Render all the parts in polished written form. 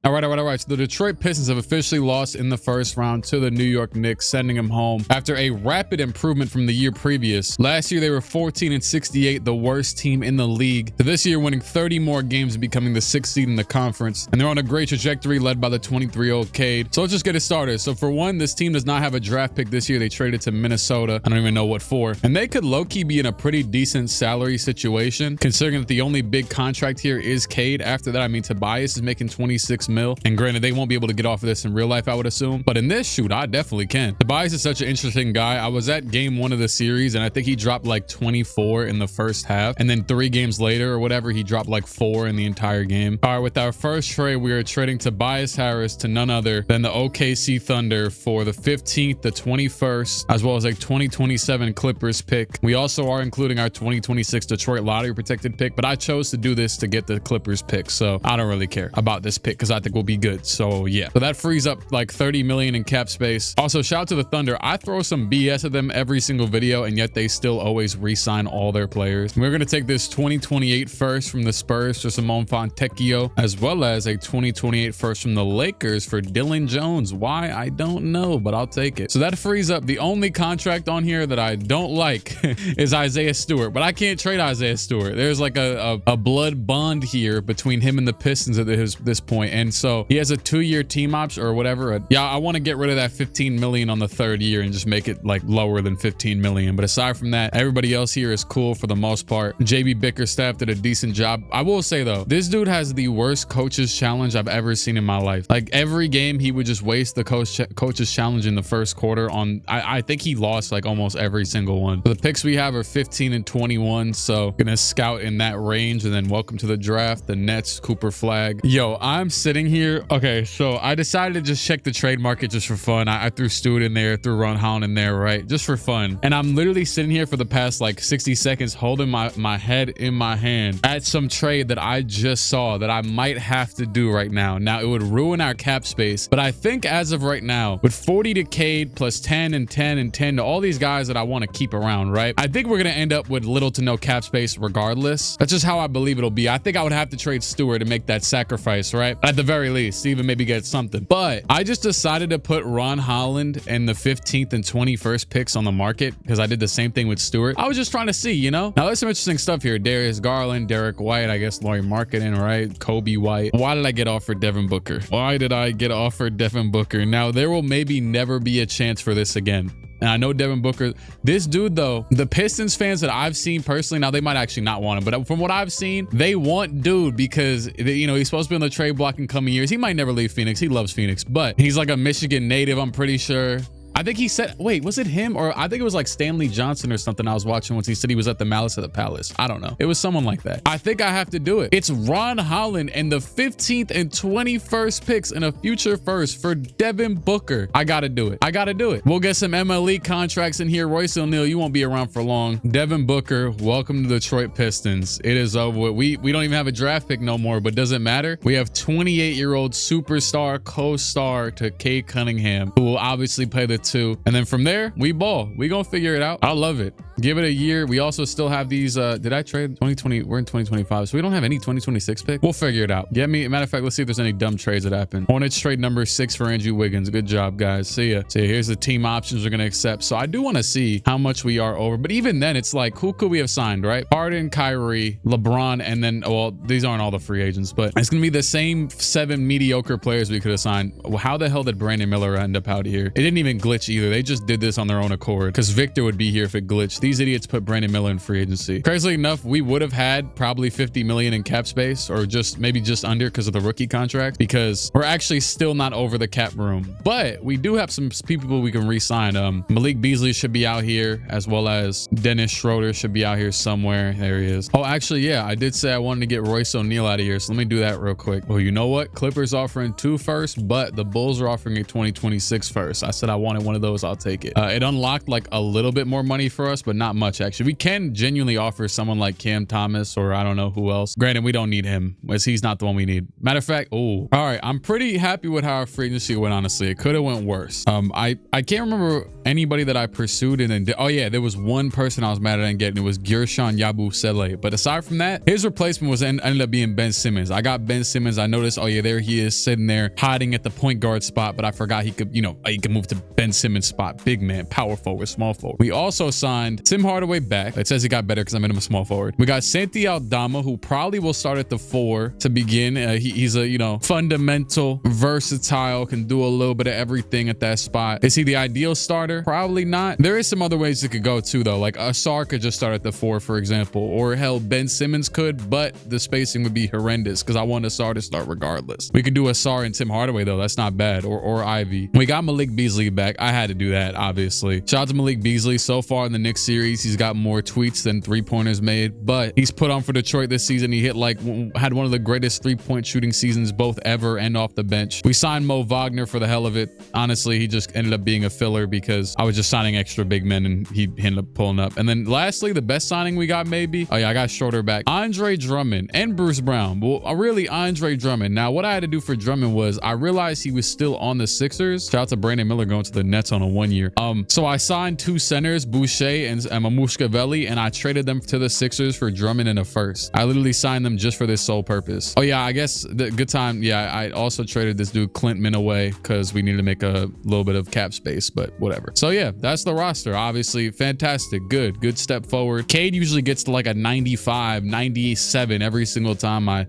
All right. So the Detroit Pistons have officially lost in the first round to the New York Knicks, sending them home after a rapid improvement from the year previous. Last year, they were 14-68, the worst team in the league. So this year, winning 30 more games and becoming the 6th seed in the conference. And they're on a great trajectory led by the 23-year-old Cade. So let's just get it started. So for one, this team does not have a draft pick this year. They traded to Minnesota. I don't even know what for. And they could low-key be in a pretty decent salary situation, considering that the only big contract here is Cade. After that, I mean, Tobias is making 26 mil. And granted, they won't be able to get off of this in real life, I would assume. But in this, shoot, I definitely can. Tobias is such an interesting guy. I was at game 1 of the series, and I think he dropped like 24 in the first half. And then 3 games later or whatever, he dropped like 4 in the entire game. All right, with our first trade, we are trading Tobias Harris to none other than the OKC Thunder for the 15th, the 21st, as well as a 2027 Clippers pick. We also are including our 2026 Detroit lottery protected pick, but I chose to do this to get the Clippers pick. So I don't really care about this pick because I think we'll be good. So yeah, so that frees up like 30 million in cap space. Also, shout out to the Thunder. I throw some BS at them every single video, and yet they still always re-sign all their players. We're going to take this 2028 first from the Spurs for Simone Fontecchio, as well as a 2028 first from the Lakers for Dylan Jones. Why? I don't know, but I'll take it. So that frees up. The only contract on here that I don't like is Isaiah Stewart, but I can't trade Isaiah Stewart. There's like a blood bond here between him and the Pistons at this point. And so he has a 2-year team option or whatever. Yeah, I want to get rid of that 15 million on the 3rd year and just make it like lower than 15 million. But aside from that, everybody else here is cool for the most part. JB Bickerstaff did a decent job. I will say though, this dude has the worst coach's challenge I've ever seen in my life. Like every game, he would just waste the coach's challenge in the first quarter on, I think he lost like almost every single one. The picks we have are 15 and 21. So gonna scout in that range. And then welcome to the draft, the Nets, Cooper Flag. Yo, I'm sitting here. Okay, so I decided to just check the trade market just for fun. I threw Stewart in there, threw Ron Holland in there, right? Just for fun. And I'm literally sitting here for the past like 60 seconds holding my head in my hand at some trade that I just saw that I might have to do right now. Now, it would ruin our cap space, but I think as of right now, with 40 to Cade plus 10 and 10 and 10 to all these guys that I want to keep around, right? I think we're going to end up with little to no cap space regardless. That's just how I believe it'll be. I think I would have to trade Stewart to make that sacrifice, right? At the very least, even maybe get something. But I just decided to put Ron Holland and the 15th and 21st picks on the market because I did the same thing with Stewart. I was just trying to see, you know? Now, there's some interesting stuff here. Darius Garland, Derek White, I guess Laurie Marketing, right? Kobe White. Why did I get offered Devin Booker? Why did I get offered Devin Booker? Now, there will maybe never be a chance for this again. And I know Devin Booker, this dude though, the Pistons fans that I've seen personally, now they might actually not want him, but from what I've seen, they want dude because, you know, he's supposed to be on the trade block in coming years. He might never leave Phoenix. He loves Phoenix, but he's like a Michigan native, I'm pretty sure. I think he said, wait, was it him? Or I think it was like Stanley Johnson or something I was watching once. He said he was at the Malice at the Palace. I don't know. It was someone like that. I think I have to do it. It's Ron Holland and the 15th and 21st picks and a future first for Devin Booker. I got to do it. I got to do it. We'll get some MLE contracts in here. Royce O'Neal, you won't be around for long. Devin Booker, welcome to the Detroit Pistons. It is over. We don't even have a draft pick no more, but doesn't matter. We have 28-year-old superstar co-star to Cade Cunningham, who will obviously play the 2. And then from there, we ball. We gonna figure it out. I love it. Give it a year. We also still have these. Did I trade 2020? We're in 2025, so we don't have any 2026 pick. We'll figure it out. Get me. Matter of fact, let's see if there's any dumb trades that happen. Hornets trade number 6 for Andrew Wiggins. Good job, guys. See ya. See ya. Here's the team options we're gonna accept. So I do want to see how much we are over. But even then, it's like, who could we have signed, right? Harden, Kyrie, LeBron, and then, well, these aren't all the free agents, but it's gonna be the same 7 mediocre players we could have signed. How the hell did Brandon Miller end up out here? It didn't even glitch either. They just did this on their own accord because Victor would be here if it glitched. These idiots put Brandon Miller in free agency. Crazily enough, we would have had probably 50 million in cap space, or just maybe just under because of the rookie contract, because we're actually still not over the cap room. But we do have some people we can re-sign. Malik Beasley should be out here, as well as Dennis Schroeder should be out here somewhere. There he is. Oh, actually, yeah, I did say I wanted to get Royce O'Neal out of here, so let me do that real quick. Well, you know what? Clippers offering 2 firsts, but the Bulls are offering a 2026 first. I said I wanted wanted one of those, I'll take it. It unlocked like a little bit more money for us, but not much actually. We can genuinely offer someone like Cam Thomas or I don't know who else. Granted, we don't need him as he's not the one we need. Matter of fact, oh, all right. I'm pretty happy with how our free agency went, honestly. It could have went worse. I can't remember anybody that I pursued and then oh yeah, there was one person I was mad at and getting. It was Gershon Yabusele. But aside from that, his replacement was ended up being Ben Simmons. I got Ben Simmons. I noticed, oh yeah, there he is sitting there hiding at the point guard spot, but I forgot he could, you know, he could move to Ben Simmons spot. Big man, power forward, small forward. We also signed Tim Hardaway back. It says he got better because I made him a small forward. We got Santi Aldama, who probably will start at the 4 to begin. He's a, you know, fundamental, versatile, can do a little bit of everything at that spot. Is he the ideal starter? Probably not. There is some other ways it could go too, though. Like Asar could just start at the 4, for example, or hell, Ben Simmons could, but the spacing would be horrendous because I want Asar to start regardless. We could do Asar and Tim Hardaway though. That's not bad. Or Ivy. We got Malik Beasley back. I had to do that, obviously. Shout out to Malik Beasley. So far in the Knicks series, he's got more tweets than 3-pointers made, but he's put on for Detroit this season. He had one of the greatest 3-point shooting seasons both ever and off the bench. We signed Mo Wagner for the hell of it. Honestly, he just ended up being a filler because I was just signing extra big men and he ended up pulling up. And then lastly, the best signing we got maybe, oh yeah, I got Schroeder back. Andre Drummond and Bruce Brown. Well, really Andre Drummond. Now, what I had to do for Drummond was I realized he was still on the Sixers. Shout out to Brandon Miller going to the Nets on a 1-year. So I signed 2 centers, Boucher and Mamushkavelli, and I traded them to the Sixers for Drummond in a first. I literally signed them just for this sole purpose. Oh yeah, I guess the good time. Yeah, I also traded this dude Clintman away because we needed to make a little bit of cap space, but whatever. So yeah, that's the roster. Obviously, fantastic, good step forward. Cade usually gets to like a 95, 97 every single time I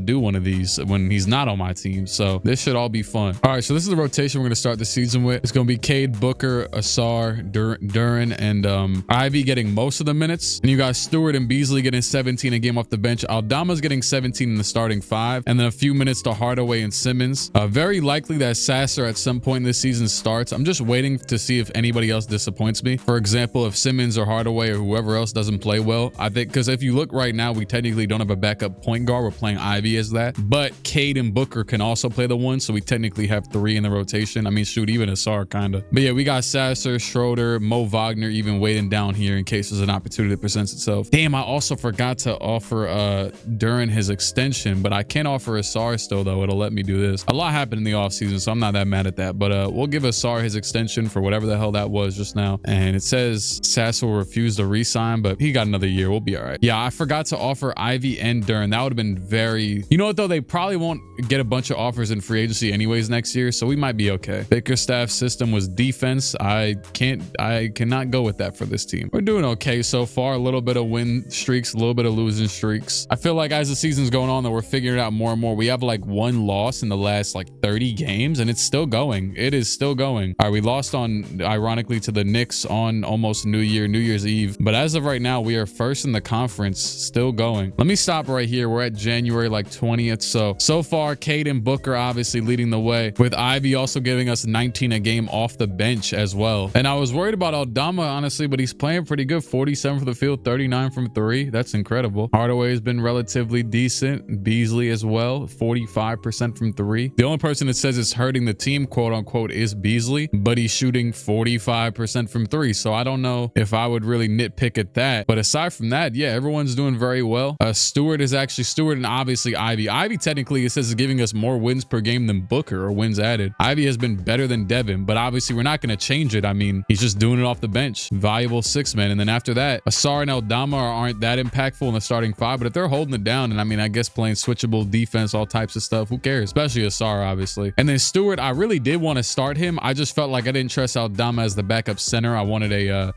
do one of these when he's not on my team. So this should all be fun. All right, so this is the rotation we're going to start the season with. It's going to be Cade, Booker, Asar, Duren, and Ivy getting most of the minutes. And you got Stewart and Beasley getting 17 a game off the bench. Aldama's getting 17 in the starting 5, and then a few minutes to Hardaway and Simmons. Very likely that Sasser at some point this season starts. I'm just waiting to see if anybody else disappoints me. For example, if Simmons or Hardaway or whoever else doesn't play well, I think, because if you look right now, we technically don't have a backup point guard. We're playing Ivy as that, but Cade and Booker can also play the 1, so we technically have 3 in the rotation. I mean, shoot, even Asar kind of. But yeah, we got Sasser, Schroeder, Mo Wagner even waiting down here in case there's an opportunity that presents itself. Damn, I also forgot to offer Duren his extension, but I can offer Asar still though. It'll let me do this. A lot happened in the offseason, so I'm not that mad at that, but we'll give Asar his extension for whatever the hell that was just now. And it says Sasser will refuse to re-sign, but he got another year. We'll be all right. Yeah, I forgot to offer Ivy and Duren. That would have been very, you know what though, they probably won't get a bunch of offers in free agency anyways next year, so we might be okay. Bickerstaff's system was defense. I cannot go with that for this team. We're doing okay so far. A little bit of win streaks, a little bit of losing streaks. I feel like as the season's going on, that we're figuring it out more and more. We have like 1 loss in the last like 30 games, and it's still going. It is still going. All right, we lost on, ironically, to the Knicks on almost New Year's Eve, but as of right now, we are first in the conference, still going. Let me stop right here. We're at January like 20th. So far, Cade and Booker obviously leading the way, with Ivy also giving us 19 a game off the bench as well. And I was worried about Aldama, honestly, but he's playing pretty good. 47 from the field, 39 from 3. That's incredible. Hardaway has been relatively decent. Beasley as well, 45% from 3. The only person that says it's hurting the team, quote unquote, is Beasley, but he's shooting 45% from 3. So I don't know if I would really nitpick at that. But aside from that, yeah, everyone's doing very well. Stewart and obviously Ivy. Ivy technically, it says, is giving us more wins per game than Booker, or wins added. Ivy has been better than Devin, but obviously we're not going to change it. I mean, he's just doing it off the bench. Valuable 6-man. And then after that, Asar and Aldama aren't that impactful in the starting 5, but if they're holding it down, and I mean, I guess playing switchable defense, all types of stuff, who cares? Especially Asar, obviously. And then Stewart, I really did want to start him. I just felt like I didn't trust Aldama as the backup center. I wanted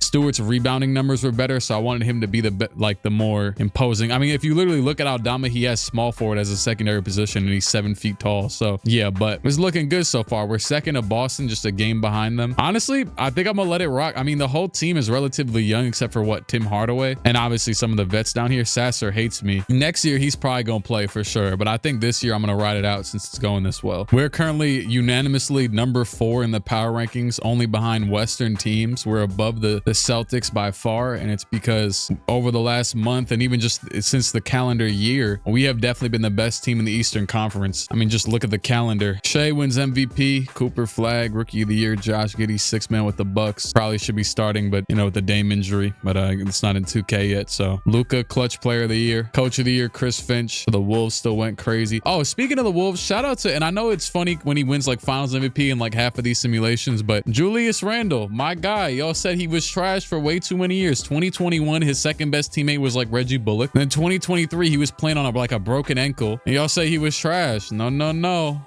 Stewart's rebounding numbers were better, so I wanted him to be the more imposing. I mean, if you literally look at Aldama, he has small forward as a secondary position, and he's 7 feet tall. So yeah, but it's looking good so far. We're second to Boston, just a game behind them. Honestly, I think I'm gonna let it rock. I mean, the whole team is relatively young except for Tim Hardaway, and obviously some of the vets down here. Sasser hates me. Next year, he's probably gonna play for sure, but I think this year I'm gonna ride it out since it's going this well. We're currently unanimously number 4 in the power rankings, only behind Western teams. We're above the Celtics by far, and it's because over the last month and even just since the calendar year, we have definitely been the best team in the Eastern Conference. I mean, just look at the calendar. Shea wins MVP, Cooper Flag, Rookie of the Year, Josh Giddey, 6-man with the Bucks. Probably should be starting, but with the Dame injury, but it's not in 2K yet. So Luka, Clutch Player of the Year. Coach of the Year, Chris Finch. The Wolves still went crazy. Oh, speaking of the Wolves, shout out to, and I know it's funny when he wins like Finals MVP in like half of these simulations, but Julius Randle, my guy, y'all said he was trash for way too many years. 2021, his second best teammate was like Reggie Bullock. Then 2023, he was playing on like a broken ankle, and y'all say he was trash. No.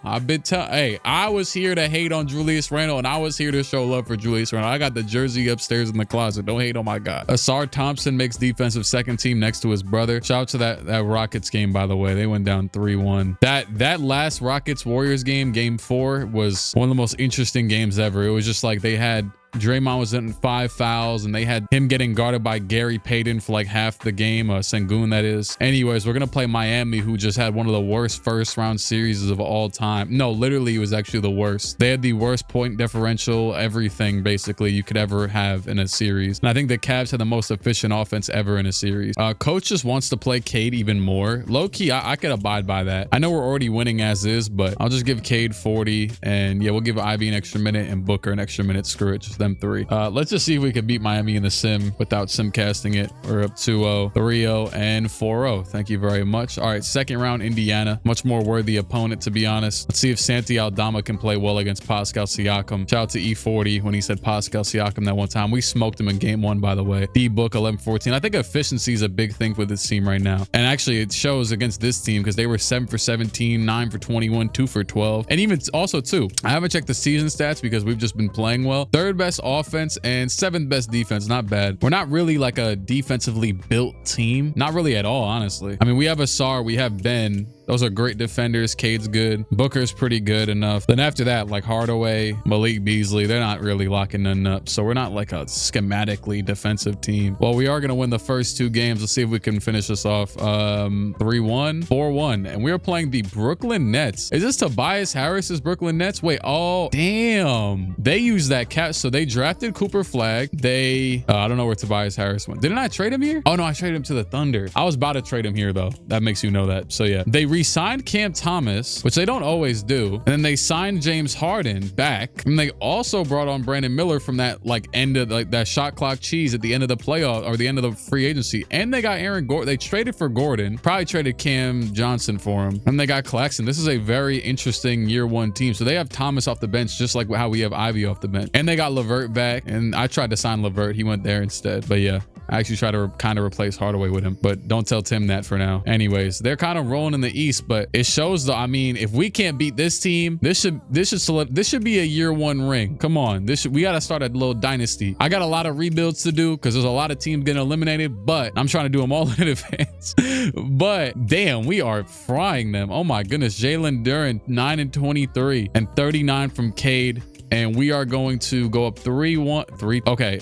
Hey, I was here to hate on Julius Randle, and I was here to show love for Julius Randle. I got the jersey upstairs in the closet. Don't hate on my guy. Asar Thompson makes defensive second team next to his brother. Shout out to that Rockets game, by the way. They went down 3-1. That last Rockets Warriors game 4, was one of the most interesting games ever. It was just like they had Draymond was in 5 fouls, and they had him getting guarded by Gary Payton for like half the game. Sengun, that is. Anyways, we're gonna play Miami, who just had one of the worst first round series of all time. No, literally, it was actually the worst. They had the worst point differential, everything basically you could ever have in a series. And I think the Cavs had the most efficient offense ever in a series. Coach just wants to play Cade even more. Low key, I could abide by that. I know we're already winning as is, but I'll just give Cade 40, and yeah, we'll give Ivy an extra minute and Booker an extra minute. Screw it, just them 3. Let's just see if we can beat Miami in the sim without sim casting it. We're up 2-0, 3-0, and 4-0. Thank you very much. All right, second round, Indiana. Much more worthy opponent, to be honest. Let's see if Santi Aldama can play well against Pascal Siakam. Shout out to E40 when he said Pascal Siakam that one time. We smoked him in game 1, by the way. D-Book 11-14. I think efficiency is a big thing for this team right now. And actually, it shows against this team because they were 7 for 17, 9 for 21, 2 for 12. And even also, too, I haven't checked the season stats because we've just been playing well. Third best offense and 7th best defense. Not bad. We're not really like a defensively built team. Not really at all, honestly. I mean, we have Asar, we have Ben. Those are great defenders. Cade's good. Booker's pretty good enough. Then after that, like Hardaway, Malik Beasley, they're not really locking none up. So we're not like a schematically defensive team. Well, we are going to win the first 2 games. Let's see if we can finish this off. 3-1, 4-1. And we are playing the Brooklyn Nets. Is this Tobias Harris's Brooklyn Nets? Wait, oh, damn. They used that cap. So they drafted Cooper Flag. I don't know where Tobias Harris went. Didn't I trade him here? Oh, no, I traded him to the Thunder. I was about to trade him here, though. That makes you know that. So yeah, they re-signed Cam Thomas, which they don't always do. And then they signed James Harden back. And they also brought on Brandon Miller from that like end of like that shot clock cheese at the end of the playoff or the end of the free agency. And they got Aaron Gordon. They traded for Gordon, probably traded Cam Johnson for him. And they got Claxton. This is a very interesting year 1 team. So they have Thomas off the bench, just like how we have Ivy off the bench. And they got LeVert back. And I tried to sign LeVert. He went there instead. But yeah, I actually tried to kind of replace Hardaway with him, but don't tell Tim that for now. Anyways, they're kind of rolling in the East, but it shows though. I mean, if we can't beat this team, this should be a year 1 ring. Come on, we got to start a little dynasty. I got a lot of rebuilds to do because there's a lot of teams getting eliminated, but I'm trying to do them all in advance. But damn, we are frying them. Oh my goodness, Jalen Duren 9-23 and 39 from Cade. And we are going to go up 3-1. Okay,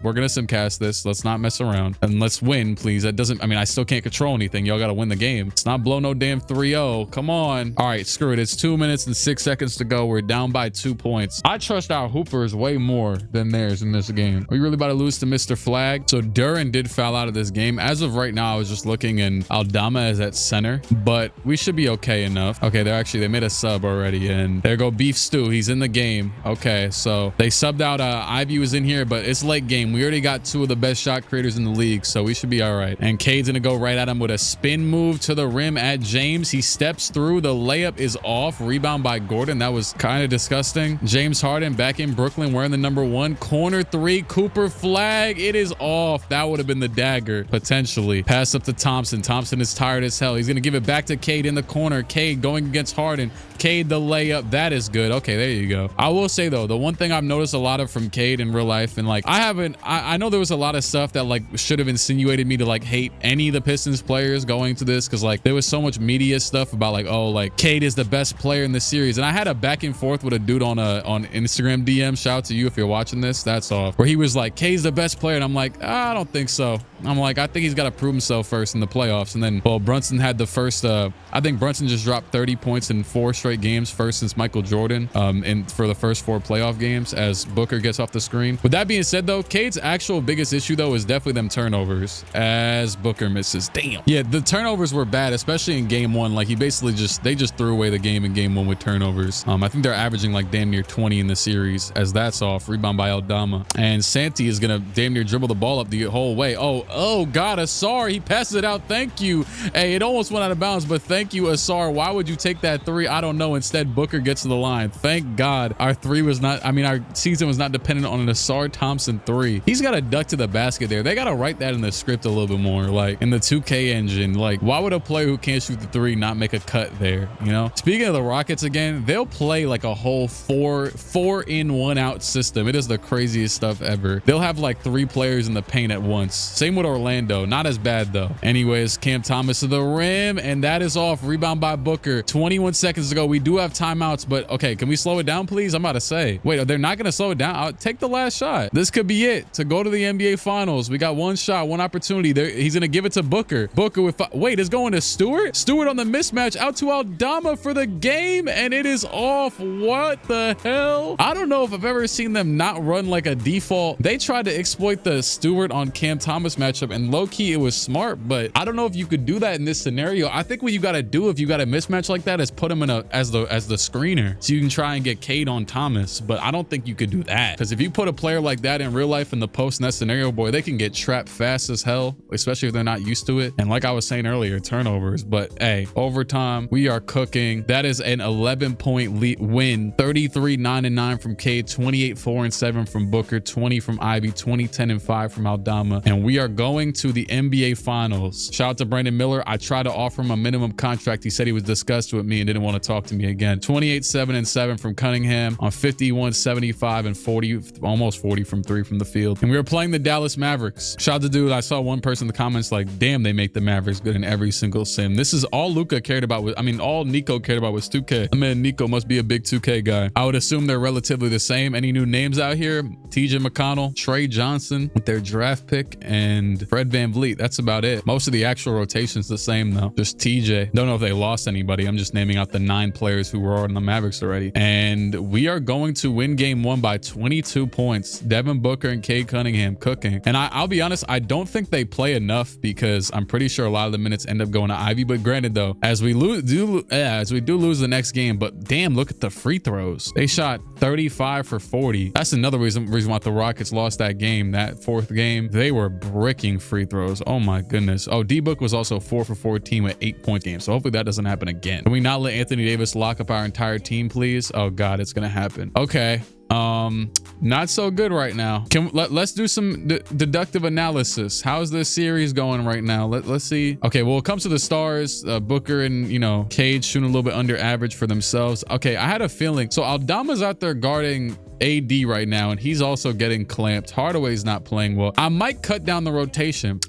we're gonna simcast this. Let's not mess around and let's win, please. That doesn't, I mean, I still can't control anything. Y'all gotta win the game. It's not blow no damn 3-0. Come on. All right, screw it. It's 2 minutes and 6 seconds to go. We're down by 2 points. I trust our hoopers way more than theirs in this game. Are we really about to lose to Mr. Flag? So Duren did foul out of this game. As of right now, I was just looking and Aldama is at center, but we should be okay enough. Okay, they made a sub already, and there go Beef Stew. He's in the game. Okay, so they subbed out Ivy was in here, but it's late game. We already got 2 of the best shot creators in the league, so we should be all right. And Cade's gonna go right at him with a spin move to the rim at James. He steps through. The layup is off. Rebound by Gordon. That was kind of disgusting. James Harden back in Brooklyn wearing the number 1. Corner 3. Cooper Flag. It is off. That would have been the dagger, potentially. Pass up to Thompson. Thompson is tired as hell. He's gonna give it back to Cade in the corner. Cade going against Harden. Cade the layup. That is good. Okay, there you go. I will say though, the one thing I've noticed a lot of from Cade in real life, and like I know there was a lot of stuff that like should have insinuated me to like hate any of the Pistons players going to this, because like there was so much media stuff about like, oh, like Cade is the best player in the series. And I had a back and forth with a dude on Instagram DM. Shout out to you if you're watching this. That's off. Where he was like, Cade's the best player, and I'm like, I don't think so. I'm like, I think he's got to prove himself first in the playoffs. And then, well, Brunson had the first. I think Brunson just dropped 30 points in 4 straight games, first since Michael Jordan, for the first first 4 playoff games as Booker gets off the screen. With that being said, though, Cade's actual biggest issue, though, is definitely them turnovers as Booker misses. Damn. Yeah, the turnovers were bad, especially in game 1. Like, they just threw away the game in game 1 with turnovers. I think they're averaging like damn near 20 in the series as that's off. Rebound by Aldama. And Santi is going to damn near dribble the ball up the whole way. Oh, God, Asar, he passes it out. Thank you. Hey, it almost went out of bounds, but thank you, Asar. Why would you take that 3? I don't know. Instead, Booker gets to the line. Thank God our season was not dependent on an Asar Thompson 3. He's got to duck to the basket there. They got to write that in the script a little bit more, like in the 2K engine. Like, why would a player who can't shoot the 3 not make a cut there? You know, speaking of the Rockets again, they'll play like a whole 4 in 1 out system. It is the craziest stuff ever. They'll have like 3 players in the paint at once. Same with Orlando. Not as bad though. Anyways, Cam Thomas to the rim, and that is off. Rebound by Booker. 21 seconds to go. We do have timeouts, but okay, can we slow it down, please? I'm about to say, wait, they're not going to slow it down. I'll take the last shot. This could be it to go to the NBA Finals. We got 1 shot, 1 opportunity. He's going to give it to Booker. Booker with wait, it's going to Stewart. Stewart on the mismatch, out to Aldama for the game, and it is off. What the hell? I don't know if I've ever seen them not run like a default. They tried to exploit the Stewart on Cam Thomas matchup, and low-key it was smart, but I don't know if you could do that in this scenario. I think what you got to do if you got a mismatch like that is put him in as the screener so you can try and get Cade on Thomas, but I don't think you could do that, because if you put a player like that in real life in the post in that scenario, boy, they can get trapped fast as hell, especially if they're not used to it. And like I was saying earlier, turnovers. But hey, overtime, we are cooking. That is an 11-point win. 33-9-9 from Cade, 28-4-7 from Booker, 20 from Ivy, 20-10-5 from Aldama, and we are going to the NBA Finals. Shout out to Brandon Miller. I tried to offer him a minimum contract. He said he was disgusted with me and didn't want to talk to me again. 28-7-7 from Cunningham on 51-75 and 40, almost 40 from 3 from the field. And we were playing the Dallas Mavericks. Shout out to dude. I saw one person in the comments like, damn, they make the Mavericks good in every single sim. This is all Luka cared about. All Nico cared about was 2K. I mean, Nico must be a big 2K guy. I would assume they're relatively the same. Any new names out here? TJ McConnell, Trey Johnson with their draft pick, and Fred VanVleet. That's about it. Most of the actual rotation's the same though. Just TJ. Don't know if they lost anybody. I'm just naming out the 9 players who were on the Mavericks already. And we are going to win game 1 by 22 points. Devin Booker and Cade Cunningham cooking. And I'll be honest, I don't think they play enough because I'm pretty sure a lot of the minutes end up going to Ivy. But granted though, as we do lose the next game, but damn, look at the free throws. They shot 35 for 40. That's another reason why the Rockets lost that game. That 4th game, they were bricking free throws. Oh my goodness. Oh, D-Book was also 4 for 14 with 8-point games. So hopefully that doesn't happen again. Can we not let Anthony Davis lock up our entire team, please? Oh God, it's gonna happen. Okay. Not so good right now. Let's do some deductive analysis. How's this series going right now? Let's see. Okay, well, it comes to the stars. Booker and, Cade shooting a little bit under average for themselves. Okay, I had a feeling. So Aldama's out there guarding AD right now, and he's also getting clamped. Hardaway's not playing well. I might cut down the rotation.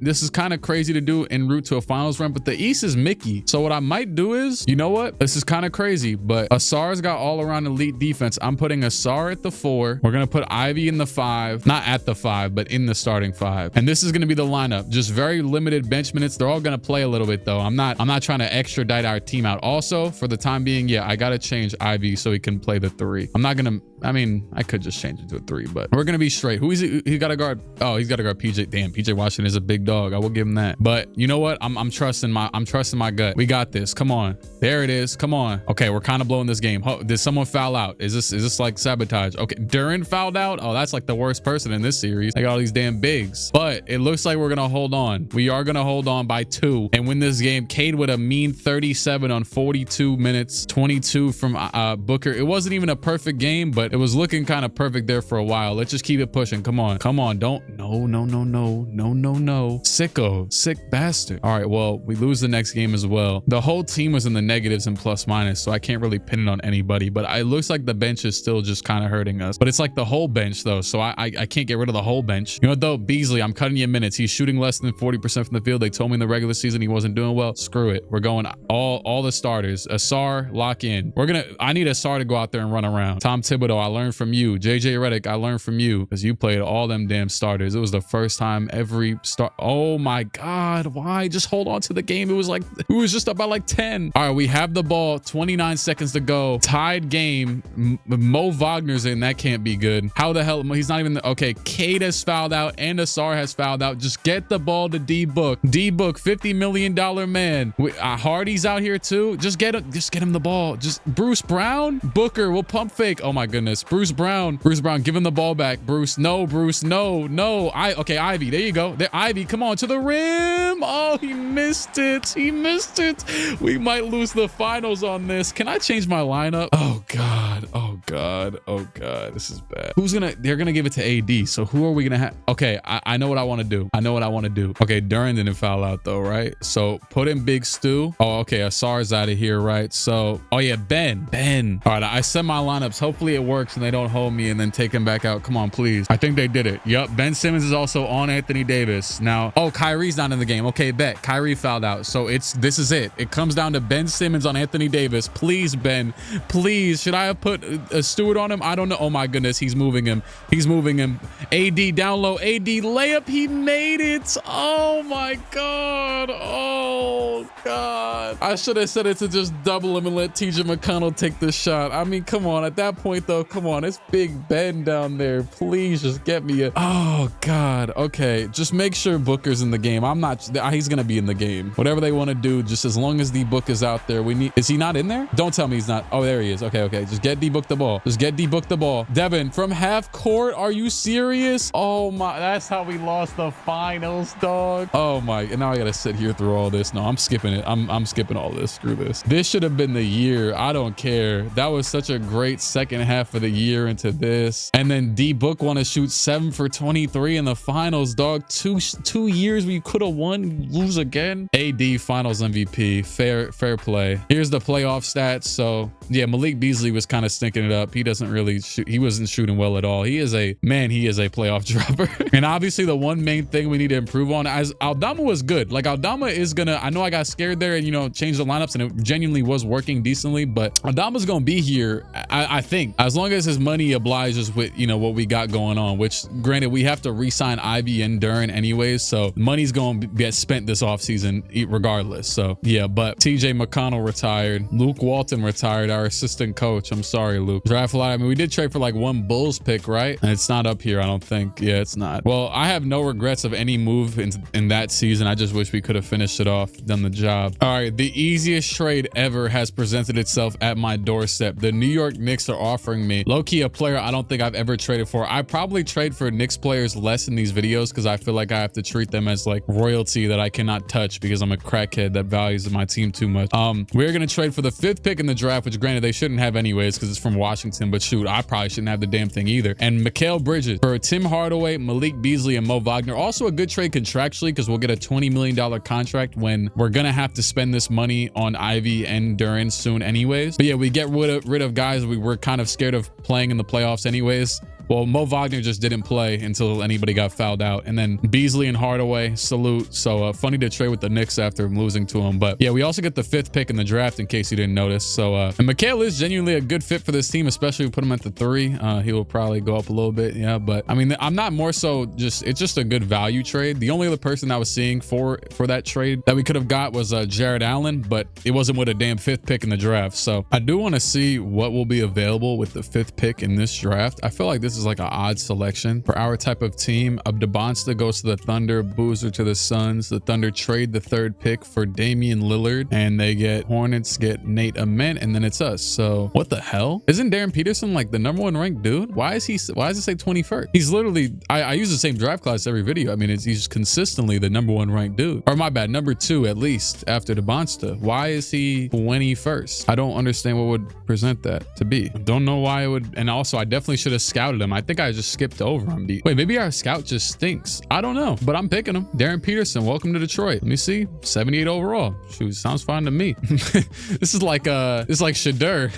This is kind of crazy to do en route to a finals run, but the East is Mickey. So what I might do is, you know what? This is kind of crazy, but Asar's got all around elite defense. I'm putting Asar at the 4. We're going to put Ivy in the 5, not at the 5, but in the starting 5. And this is going to be the lineup. Just very limited bench minutes. They're all going to play a little bit though. I'm not trying to extradite our team out. Also, for the time being, yeah, I got to change Ivy so he can play the 3. I'm not going to, I could just change it to a 3, but we're going to be straight. Who is he? He got to guard. Oh, he's got to guard PJ. Damn, PJ Washington is a big dog. I will give him that. But you know what? I'm trusting my gut. We got this. Come on. There it is. Come on. Okay, we're kind of blowing this game. Did someone foul out? Is this like sabotage? Okay, Duran fouled out. Oh, that's like the worst person in this series. They got all these damn bigs. But it looks like we're gonna hold on. We are gonna hold on by 2 and win this game. Cade with a mean 37 on 42 minutes, 22 from Booker. It wasn't even a perfect game, but it was looking kind of perfect there for a while. Let's just keep it pushing. Come on. Come on. No. Sicko. Sick bastard. All right, well, we lose the next game as well. The whole team was in the negatives and plus minus, so I can't really pin it on anybody, but it looks like the bench is still just kind of hurting us. But it's like the whole bench though, so I can't get rid of the whole bench. You know what though? Beasley, I'm cutting you minutes. He's shooting less than 40% from the field. They told me in the regular season he wasn't doing well. Screw it. We're going all the starters. Asar, lock in. I need Asar to go out there and run around. Tom Thibodeau Thibodeau, I learned from you. JJ Redick, I learned from you because you played all them damn starters. It was the first time every start. Oh my God, why? Just hold on to the game. It was just about like 10. All right, we have the ball, 29 seconds to go. Tied game. Mo Wagner's in. That can't be good. How the hell? He's not even okay. Cade has fouled out and Asar has fouled out. Just get the ball to D-Book. D-Book, $50 million man. Hardy's out here too. Just get him the ball. Just Bruce Brown. Booker will pump fake. Oh my goodness. Bruce Brown, give him the ball back. Bruce, no. Okay, Ivy, there you go. There, Ivy, come on to the rim. Oh, he missed it. We might lose the finals on this. Can I change my lineup? Oh God, this is bad. They're gonna give it to AD. So who are we gonna have? Okay, I know what I want to do. Okay, Duran didn't foul out though, right? So put in Big Stu. Oh, okay, Asar's out of here, right? So, oh yeah, Ben. All right, I set my lineups. Hopefully it works and they don't hold me and then take him back out. Come on, please. I think they did it. Yep, Ben Simmons is also on Anthony Davis. Now, oh, Kyrie's not in the game. Okay, bet. Kyrie fouled out. So this is it. It comes down to Ben Simmons on Anthony Davis. Please, Ben. Please. Should I have put a Stewart on him? I don't know. Oh my goodness, he's moving him. AD down low. AD layup. He made it. Oh my God. Oh God. I should have said it to just double him and let TJ McConnell take the shot. I mean, come on. At that point though, come on. It's Big Ben down there. Please just get me a. Oh God. Okay. Just make sure Booker's in the game. He's going to be in the game. Whatever they want to do, just as long as D-Book is out there. Is he not in there? Don't tell me he's not. Oh, there he is. Okay. Just get D-Book the ball. Devin from half court. Are you serious? Oh my, that's how we lost the finals, dog. Oh my, and now I got to sit here through all this. No, I'm skipping it. I'm skipping all this. Screw this. This should have been the year. I don't care. That was such a great second half of the year into this. And then D-Book want to shoot 7 for 23 in the finals, dog. Two years we could have won, lose again. AD finals MVP. Fair play. Here's the playoff stats. So yeah, Malik Beasley was kind of stinking it up. He doesn't really shoot. He wasn't shooting well at all. He is a playoff dropper. And obviously the one main thing we need to improve on, as Aldama was good. Like Aldama is gonna, I know I got scared there and changed the lineups and it genuinely was working decently, but Aldama's gonna be here. I think as long as his money obliges with what we got going on, which granted we have to re-sign Ivy and Duran anyways, so money's gonna get spent this offseason regardless. So yeah, but TJ McConnell retired. Luke Walton retired, our assistant coach. I'm sorry, Luke. Draft lot. I mean, we did trade for like one Bulls pick, right? And it's not up here, I don't think. Yeah, it's not. Well, I have no regrets of any move in that season. I just wish we could have finished it off, done the job. All right, the easiest trade ever has presented itself at my doorstep. The New York Knicks are offering me low-key a player I don't think I've ever traded for. I probably trade for Knicks players less in these videos because I feel like I have to treat them as like royalty that I cannot touch because I'm a crackhead that values my team too much. We're gonna trade for the 5th pick in the draft, which granted they shouldn't have anyways because it's from Washington, but shoot, I probably shouldn't have the damn thing either. And Mikal Bridges for Tim Hardaway, Malik Beasley, and Mo Wagner. Also a good trade contractually because we'll get a $20 million contract when we're gonna have to spend this money on Ivy and Duran soon anyways. But yeah, we get rid of guys we were kind of scared of playing in the playoffs anyways. Well, Mo Wagner just didn't play until anybody got fouled out. And then Beasley and Hardaway, salute. So funny to trade with the Knicks after losing to him. But yeah, we also get the 5th pick in the draft in case you didn't notice. So and Mikal is genuinely a good fit for this team, especially if we put him at the 3. He will probably go up a little bit. Yeah, but I mean, I'm not more so it's just a good value trade. The only other person I was seeing for that trade that we could have got was Jared Allen, but it wasn't with a damn 5th pick in the draft. So I do want to see what will be available with the 5th pick in this draft. I feel like this is like an odd selection for our type of team. Abdabonsta goes to the Thunder, Boozer to the Suns. The Thunder trade the 3rd pick for Damian Lillard, and they get Hornets get Nate Ament, and then it's us. So what the hell? Isn't Darren Peterson like the #1 ranked dude? Why does it say 21st? He's literally, I use the same draft class every video. I mean, he's consistently the #1 ranked dude. Or my bad, #2 at least after Abdabonsta. Why is he 21st? I don't understand what would present that to be. Don't know why it would. And also I definitely should have scouted him them. I think I just skipped over them. Wait, maybe our scout just stinks. I don't know, but I'm picking him. Darren Peterson, welcome to Detroit. Let me see. 78 overall. Shoot, sounds fine to me. This is like Shadur.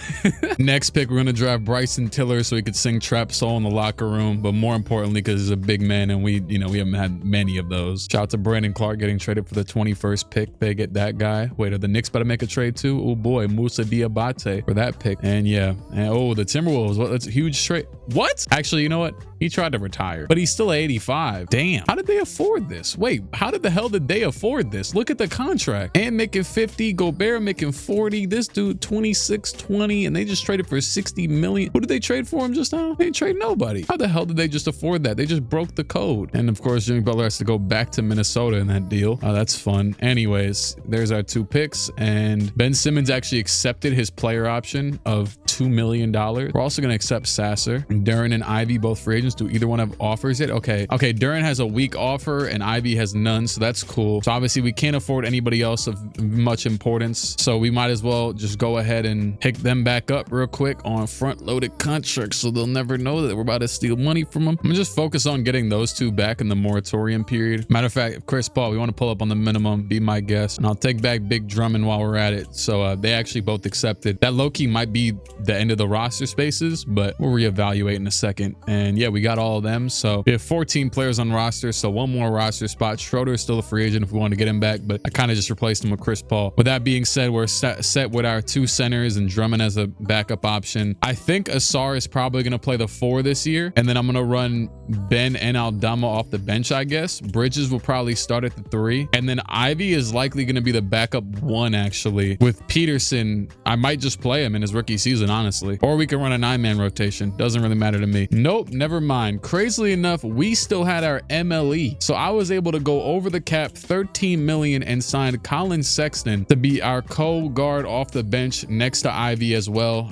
Next pick, we're gonna draft Bryson Tiller so he could sing Trap Soul in the locker room, but more importantly, because he's a big man and we haven't had many of those. Shout out to Brandon Clark getting traded for the 21st pick. They get that guy. Wait, are the Knicks about to make a trade too? Oh boy, Musa Diabate for that pick. And yeah, and oh, the Timberwolves. What? That's a huge trade. What? Actually, you know what? He tried to retire, but he's still 85. Damn. How did they afford this? Wait, how did the hell did they afford this? Look at the contract. And making 50, Gobert making 40, this dude 26, 20, and they just traded for 60 million. Who did they trade for him just now? They didn't trade nobody. How the hell did they just afford that? They just broke the code. And of course, Jimmy Butler has to go back to Minnesota in that deal. Oh, that's fun. Anyways, there's our 2 picks, and Ben Simmons actually accepted his player option of $2 million. We're also going to accept Sasser. Duren and Ivy, both free agents. Do either one have offers yet? Okay, Duren has a weak offer and Ivy has none, so that's cool. So obviously we can't afford anybody else of much importance, so we might as well just go ahead and pick them back up real quick on front-loaded contracts so they'll never know that we're about to steal money from them. I'm gonna just focus on getting those 2 back in the moratorium period. Matter of fact, Chris Paul, we want to pull up on the minimum, be my guest, and I'll take back Big Drummond while we're at it. So they actually both accepted. That low-key might be the end of the roster spaces, but we'll reevaluate in a second. And yeah, we got all of them. So we have 14 players on roster, so 1 more roster spot. Schroeder is still a free agent if we want to get him back, but I kind of just replaced him with Chris Paul. With that being said, we're set with our 2 centers and Drummond as a backup option. I think Asar is probably going to play the 4 this year, and then I'm going to run Ben and Aldama off the bench, I guess. Bridges will probably start at the 3, and then Ivy is likely going to be the backup 1, actually. With Peterson, I might just play him in his rookie season, honestly, or we can run a 9-man rotation. Doesn't really matter to me. Nope, never mind. Crazily enough, we still had our MLE, so I was able to go over the cap 13 million and signed Colin Sexton to be our co-guard off the bench next to Ivy as well.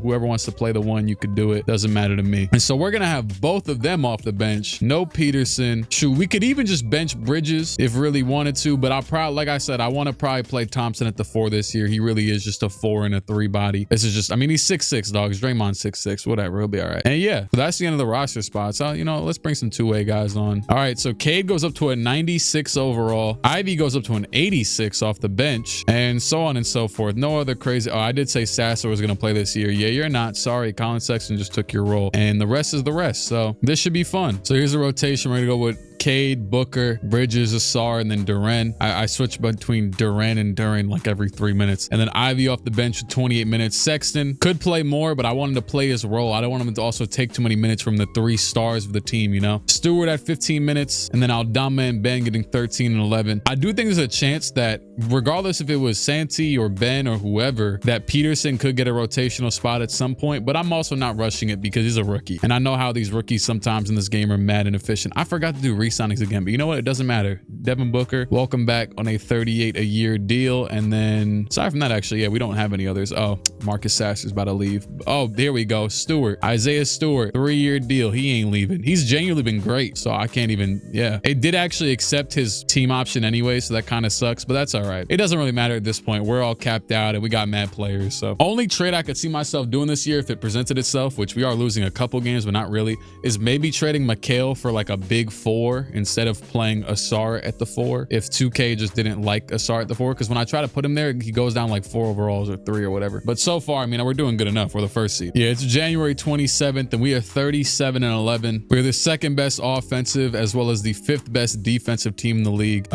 Whoever wants to play the 1, you could do it. Doesn't matter to me. And so we're gonna have both of them off the bench. No Peterson. Shoot, we could even just bench Bridges if really wanted to, but I'll probably, like I said, I want to probably play Thompson at the 4 this year. He really is just a 4 and a 3 body. This is just, I mean, he's 6'6", dogs. Draymond 6'6", whatever. He'll be all right. And yeah, so that's the end of the roster spots. You know, let's bring some 2-way guys on. All right, so Cade goes up to a 96 overall. Ivy goes up to an 86 off the bench, and so on and so forth. No other crazy. Oh, I did say Sasser was going to play this year. Yeah, you're not. Sorry, Colin Sexton just took your role, and the rest is the rest. So this should be fun. So here's the rotation. We're going to go with Cade, Booker, Bridges, Asar, and then Duren. I switch between Duren and Duren like every 3 minutes. And then Ivy off the bench with 28 minutes. Sexton could play more, but I wanted to play his role. I don't want him to also take too many minutes from the 3 stars of the team, you know? Stewart at 15 minutes, and then Aldama and Ben getting 13 and 11. I do think there's a chance that regardless if it was Santi or Ben or whoever, that Peterson could get a rotational spot at some point, but I'm also not rushing it because he's a rookie. And I know how these rookies sometimes in this game are mad and efficient. I forgot to do signings again, but you know what? It doesn't matter. Devin Booker, welcome back on a 38 a year deal. And then aside from that, actually, yeah, we don't have any others. Oh, Marcus Sasser's about to leave. Oh, there we go. Stewart, Isaiah Stewart, 3-year deal. He ain't leaving. He's genuinely been great. So I can't even, yeah. It did actually accept his team option anyway, so that kind of sucks, but that's all right. It doesn't really matter at this point. We're all capped out and we got mad players. So only trade I could see myself doing this year if it presented itself, which we are losing a couple games, but not really, is maybe trading Mikal for like a big 4 instead of playing Asar at the 4. If 2K just didn't like Asar at the 4, because when I try to put him there, he goes down like 4 overalls or 3 or whatever. But so far, I mean, we're doing good enough. We're the 1st seed. Yeah, it's January 27th and we are 37 and 11. We're the 2nd best offensive as well as the 5th best defensive team in the league.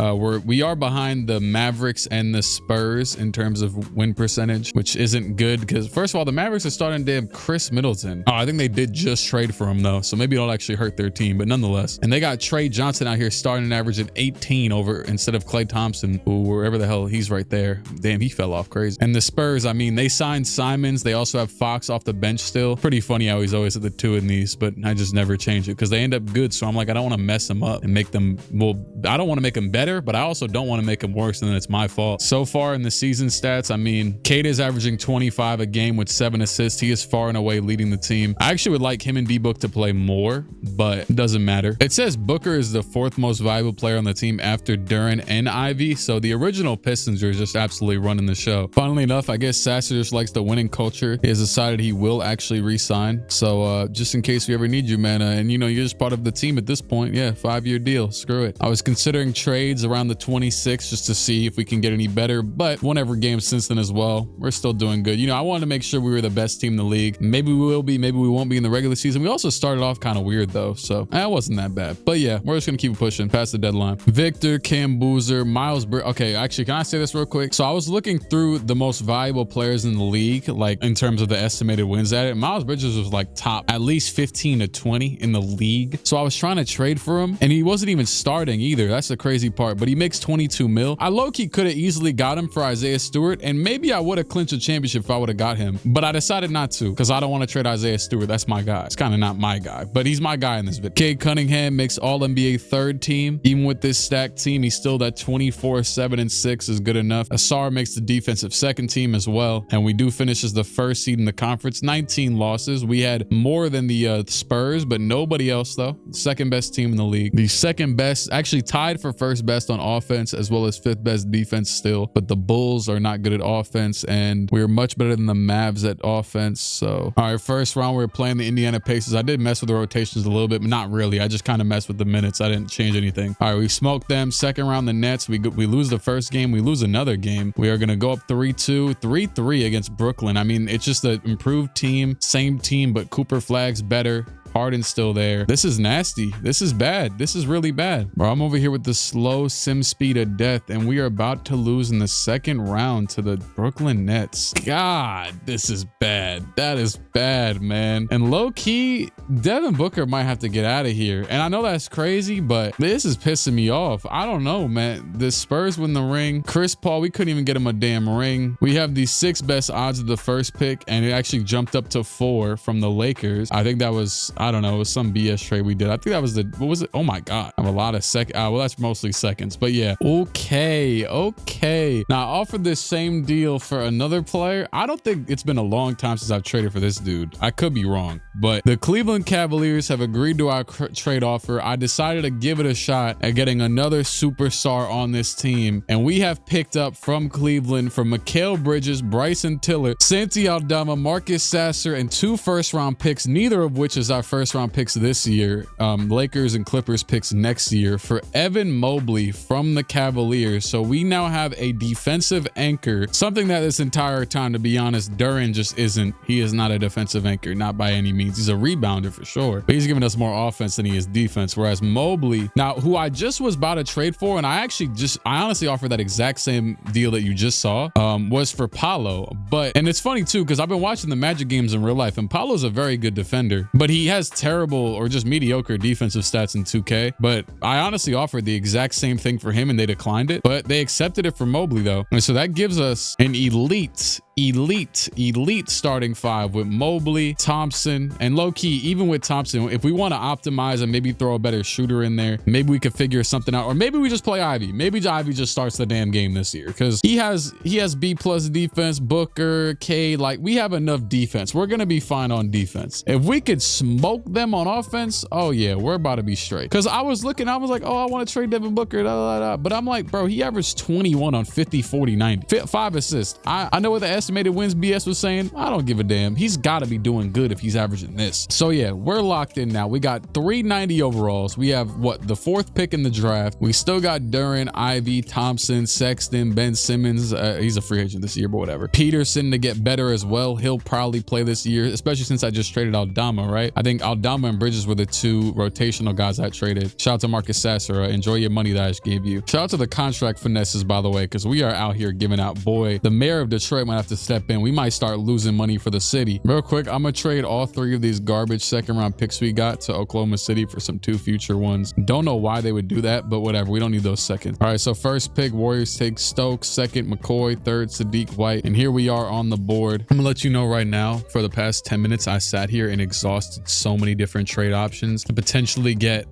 We are behind the Mavericks and the Spurs in terms of win percentage, which isn't good because first of all, the Mavericks are starting damn Chris Middleton. Oh, I think they did just trade for him though, so maybe it'll actually hurt their team, but nonetheless. And they got Trey Johnson out here starting an average of 18 over instead of Klay Thompson, who wherever the hell he's right there. Damn, he fell off crazy. And the Spurs, I mean, they signed Simons. They also have Fox off the bench still. Pretty funny how he's always at the 2 in these, but I just never change it because they end up good. So I'm like, I don't want to mess them up and make them, well, I don't want to make them better, but I also don't want to make them worse and then it's It's my fault. So far in the season stats, I mean, Cade is averaging 25 a game with 7 assists. He is far and away leading the team. I actually would like him and D-Book to play more, but it doesn't matter. It says Booker is the 4th most valuable player on the team after Duren and Ivy. So the original Pistons are just absolutely running the show. Funnily enough, I guess Sasser just likes the winning culture. He has decided he will actually re-sign. So just in case we ever need you, man, and you know, you're just part of the team at this point. Yeah, 5-year deal. Screw it. I was considering trades around the 26 just to see if we can get any better, but won every game since then as well. We're still doing good. You know, I wanted to make sure we were the best team in the league. Maybe we will be, maybe we won't be in the regular season. We also started off kind of weird though, so that wasn't that bad. But yeah, we're just gonna keep pushing past the deadline. Victor, Cam Boozer, Miles okay, actually, can I say this real quick? So I was looking through the most valuable players in the league, like in terms of the estimated wins at it. Miles Bridges was like top at least 15 to 20 in the league. So I was trying to trade for him and he wasn't even starting either. That's the crazy part, but he makes 22 mil. I low-key could have easily got him for Isaiah Stewart, and maybe I would have clinched a championship if I would have got him, but I decided not to because I don't want to trade Isaiah Stewart. That's my guy. It's kind of not my guy, but he's my guy in this video. Cade Cunningham makes All-NBA 3rd team. Even with this stacked team, he's still that 24, 7, and 6 is good enough. Asar makes the defensive 2nd team as well, and we do finish as the 1st seed in the conference. 19 losses. We had more than the Spurs, but nobody else though. 2nd best team in the league. The 2nd best, actually tied for 1st best on offense, as well as 5th best defense still, but the Bulls are not good at offense, and we're much better than the Mavs at offense. So all right, first round we were playing the Indiana Pacers. I did mess with the rotations a little bit, but not really. I just kind of messed with the minutes. I didn't change anything. All right, we smoked them. 2nd round the Nets. We lose the 1st game. We lose another game. We are going to go up 3-2, 3-3 against Brooklyn. I mean, it's just an improved team, same team, but Cooper Flag's better. Harden's still there. This is nasty. This is bad. This is really bad. Bro, I'm over here with the slow sim speed of death, and we are about to lose in the 2nd round to the Brooklyn Nets. God, this is bad. That is bad, man. And low-key, Devin Booker might have to get out of here. And I know that's crazy, but this is pissing me off. I don't know, man. The Spurs win the ring. Chris Paul, we couldn't even get him a damn ring. We have the 6th best odds of the 1st pick, and it actually jumped up to 4 from the Lakers. I think that was, I don't know, it was some BS trade we did. I think that was the, what was it? Oh my God. I have a lot of well, that's mostly seconds, but yeah. Okay. Now I offered this same deal for another player. I don't think it's been a long time since I've traded for this dude. I could be wrong, but the Cleveland Cavaliers have agreed to our trade offer. I decided to give it a shot at getting another superstar on this team, and we have picked up from Cleveland for Mikal Bridges, Bryson Tiller, Santi Aldama, Marcus Sasser, and 2 1st-round picks, neither of which is our 1st-round picks this year. Lakers and Clippers picks next year for Evan Mobley from the Cavaliers. So we now have a defensive anchor, something that this entire time, to be honest, Duren just isn't. He is not a defensive anchor, not by any means. He's a rebounder for sure, but he's giving us more offense than he is defense. Whereas Mobley, now who I just was about to trade for, and I honestly offered that exact same deal that you just saw, was for Paolo. And it's funny too, because I've been watching the Magic games in real life, and Paolo's a very good defender, but he has terrible or just mediocre defensive stats in 2K. But I honestly offered the exact same thing for him and they declined it, but they accepted it for Mobley though. And so that gives us an elite starting 5 with Mobley, Thompson, and low-key, even with Thompson, if we want to optimize and maybe throw a better shooter in there, maybe we could figure something out, or maybe we just play Ivy. Maybe Ivy just starts the damn game this year, because he has B+ defense, Booker, Cade, like we have enough defense. We're gonna be fine on defense. If we could smoke them on offense, oh yeah, we're about to be straight. Because I was looking, I was like, oh, I want to trade Devin Booker, but I'm like, bro, he averaged 21 on 50, 40, 90, 5 assists. I know what the estimated wins BS was saying. I don't give a damn. He's got to be doing good if he's averaging this. So yeah, we're locked in now. We got 390 overalls. We have the 4th pick in the draft. We still got Duren, Ivy, Thompson, Sexton, Ben Simmons. He's a free agent this year, but whatever. Peterson to get better as well. He'll probably play this year, especially since I just traded Aldama, right? I think Aldama and Bridges were the 2 rotational guys I traded. Shout out to Marcus Sasser. Enjoy your money that I just gave you. Shout out to the contract finesses, by the way, because we are out here giving out. Boy, the mayor of Detroit might have to step in. We might start losing money for the city. Real quick, I'm gonna trade all 3 of these garbage 2nd-round picks we got to Oklahoma City for some 2 future ones. Don't know why they would do that, but whatever. We don't need those seconds. All right, so 1st pick, Warriors take Stokes. 2nd, McCoy. 3rd, Sadiq White. And here we are on the board. I'm gonna let you know right now, for the past 10 minutes, I sat here and exhausted so many different trade options to potentially get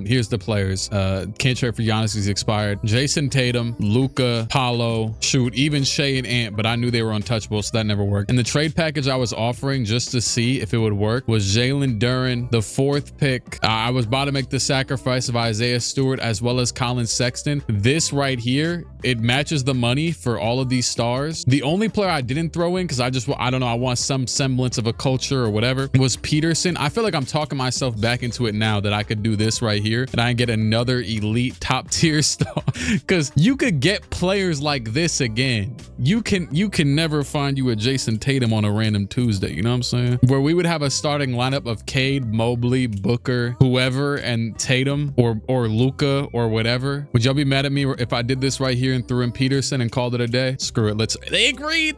Here's the players. Can't trade for Giannis, he's expired. Jason Tatum, Luka, Paolo, shoot, even Shea and Ant, but I knew they were untouchable, so that never worked. And the trade package I was offering just to see if it would work was Jalen Duren, the 4th pick. I was about to make the sacrifice of Isaiah Stewart as well as Colin Sexton. This right here, it matches the money for all of these stars. The only player I didn't throw in, because I don't know, I want some semblance of a culture or whatever, was Peterson. I feel like I'm talking myself back into it now that I could do this right here and I can get another elite top tier star, because you could get players like this again. You can never find you a Jason Tatum on a random Tuesday, you know what I'm saying? Where we would have a starting lineup of Cade, Mobley, Booker, whoever, and Tatum or Luka or whatever. Would y'all be mad at me if I did this right here and threw in Peterson and called it a day? Screw it. They agreed.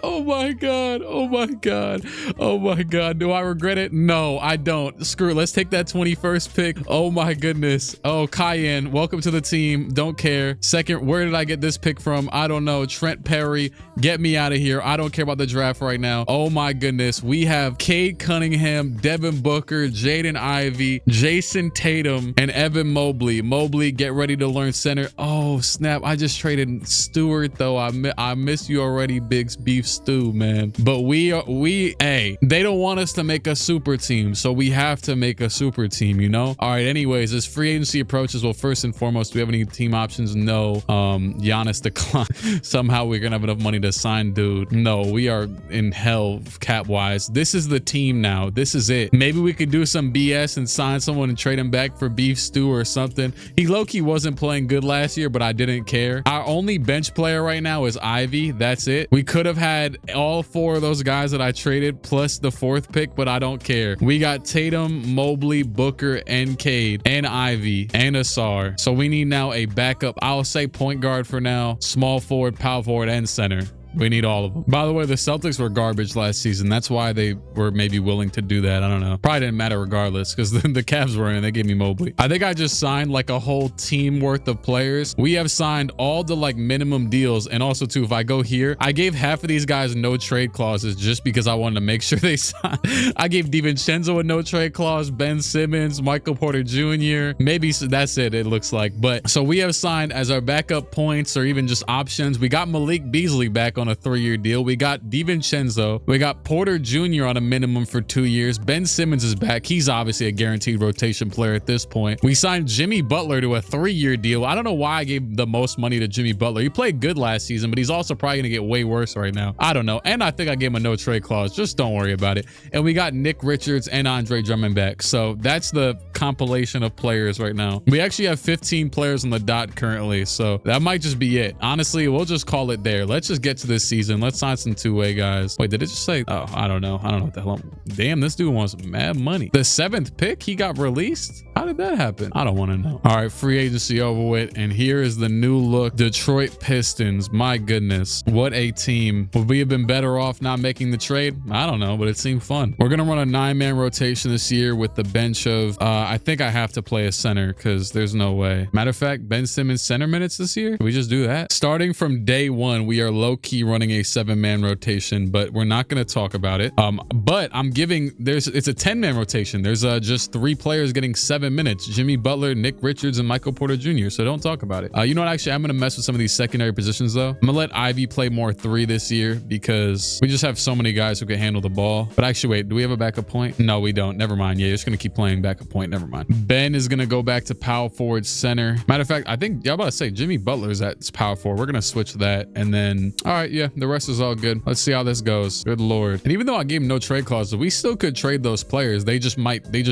Oh my God. Oh my God. Do I regret it? No, I don't. Screw it. Let's take that 21st pick. Oh my goodness. Oh, Cayenne, welcome to the team. Don't care. Second, where did I get this pick from? I don't know. Trent Perry, get me out of here. I don't care about the draft right now. Oh my goodness. We have Cade Cunningham, Devin Booker, Jaden Ivey, Jason Tatum, and Evan Mobley. Mobley, get ready to learn center. Oh snap. I just traded Stewart though. I miss you already, Big Beef Stew, man. But hey, they don't want us to make a super team, so we have to make a super team, you know? All right, anyways, as free agency approaches, well, first and foremost, do we have any team options? No. Giannis declined. Somehow we're gonna have enough money to sign dude. No, we are in hell cap wise. This is the team now. This is it. Maybe we could do some BS and sign someone and trade him back for Beef Stew or something. He low-key wasn't playing good last year, but I didn't care. Our only bench player right now is Ivy. That's it. We could have had all 4 of those guys that I traded plus the 4th pick, but I don't care. We got Tatum, Mobley, Booker, and Cade, and Ivy, and Asar. So we need now a backup. I'll say point guard for now, small forward, power forward, and center. We need all of them. By the way, the Celtics were garbage last season. That's why they were maybe willing to do that. I don't know. Probably didn't matter regardless, because the Cavs were in. They gave me Mobley. I think I just signed like a whole team worth of players. We have signed all the like minimum deals. And also too, if I go here, I gave half of these guys no trade clauses just because I wanted to make sure they signed. I gave DiVincenzo a no trade clause, Ben Simmons, Michael Porter Jr. Maybe that's it, it looks like. But so we have signed as our backup points or even just options. We got Malik Beasley back on a 3-year deal. We got DiVincenzo. We got Porter Jr. on a minimum for 2 years. Ben Simmons is back. He's obviously a guaranteed rotation player at this point. We signed Jimmy Butler to a 3-year deal. I don't know why I gave the most money to Jimmy Butler. He played good last season, but he's also probably gonna get way worse right now. I don't know. And I think I gave him a no trade clause. Just don't worry about it. And we got Nick Richards and Andre Drummond back. So that's the compilation of players right now. We actually have 15 players on the dot currently. So that might just be it. Honestly, we'll just call it there. Let's just get to this season. Let's sign some two-way guys. Wait, did it just say? Oh, I don't know. I don't know what the hell. Damn, this dude wants mad money. The 7th pick, he got released? How did that happen? I don't want to know. All right, free agency over with. And here is the new look Detroit Pistons. My goodness. What a team. Would we have been better off not making the trade? I don't know, but it seemed fun. We're going to run a 9-man rotation this year with the bench of, I think I have to play a center because there's no way. Matter of fact, Ben Simmons center minutes this year? Can we just do that? Starting from day one, we are low-key running a 7-man rotation, but we're not going to talk about it. But I'm giving, it's a 10-man rotation. There's just 3 players getting 7 minutes. Jimmy Butler, Nick Richards, and Michael Porter Jr. So don't talk about it. You know what? Actually, I'm going to mess with some of these secondary positions though. I'm going to let Ivy play more 3 this year because we just have so many guys who can handle the ball. But actually, wait, do we have a backup point? No, we don't. Never mind. Yeah, you're just going to keep playing backup point. Never mind. Ben is going to go back to power forward center. Matter of fact, I think, yeah, I'm about to say Jimmy Butler is at power forward. We're going to switch that. And then, all right, yeah, the rest is all good. Let's see how this goes. Good Lord. And even though I gave him no trade clauses, we still could trade those players. They just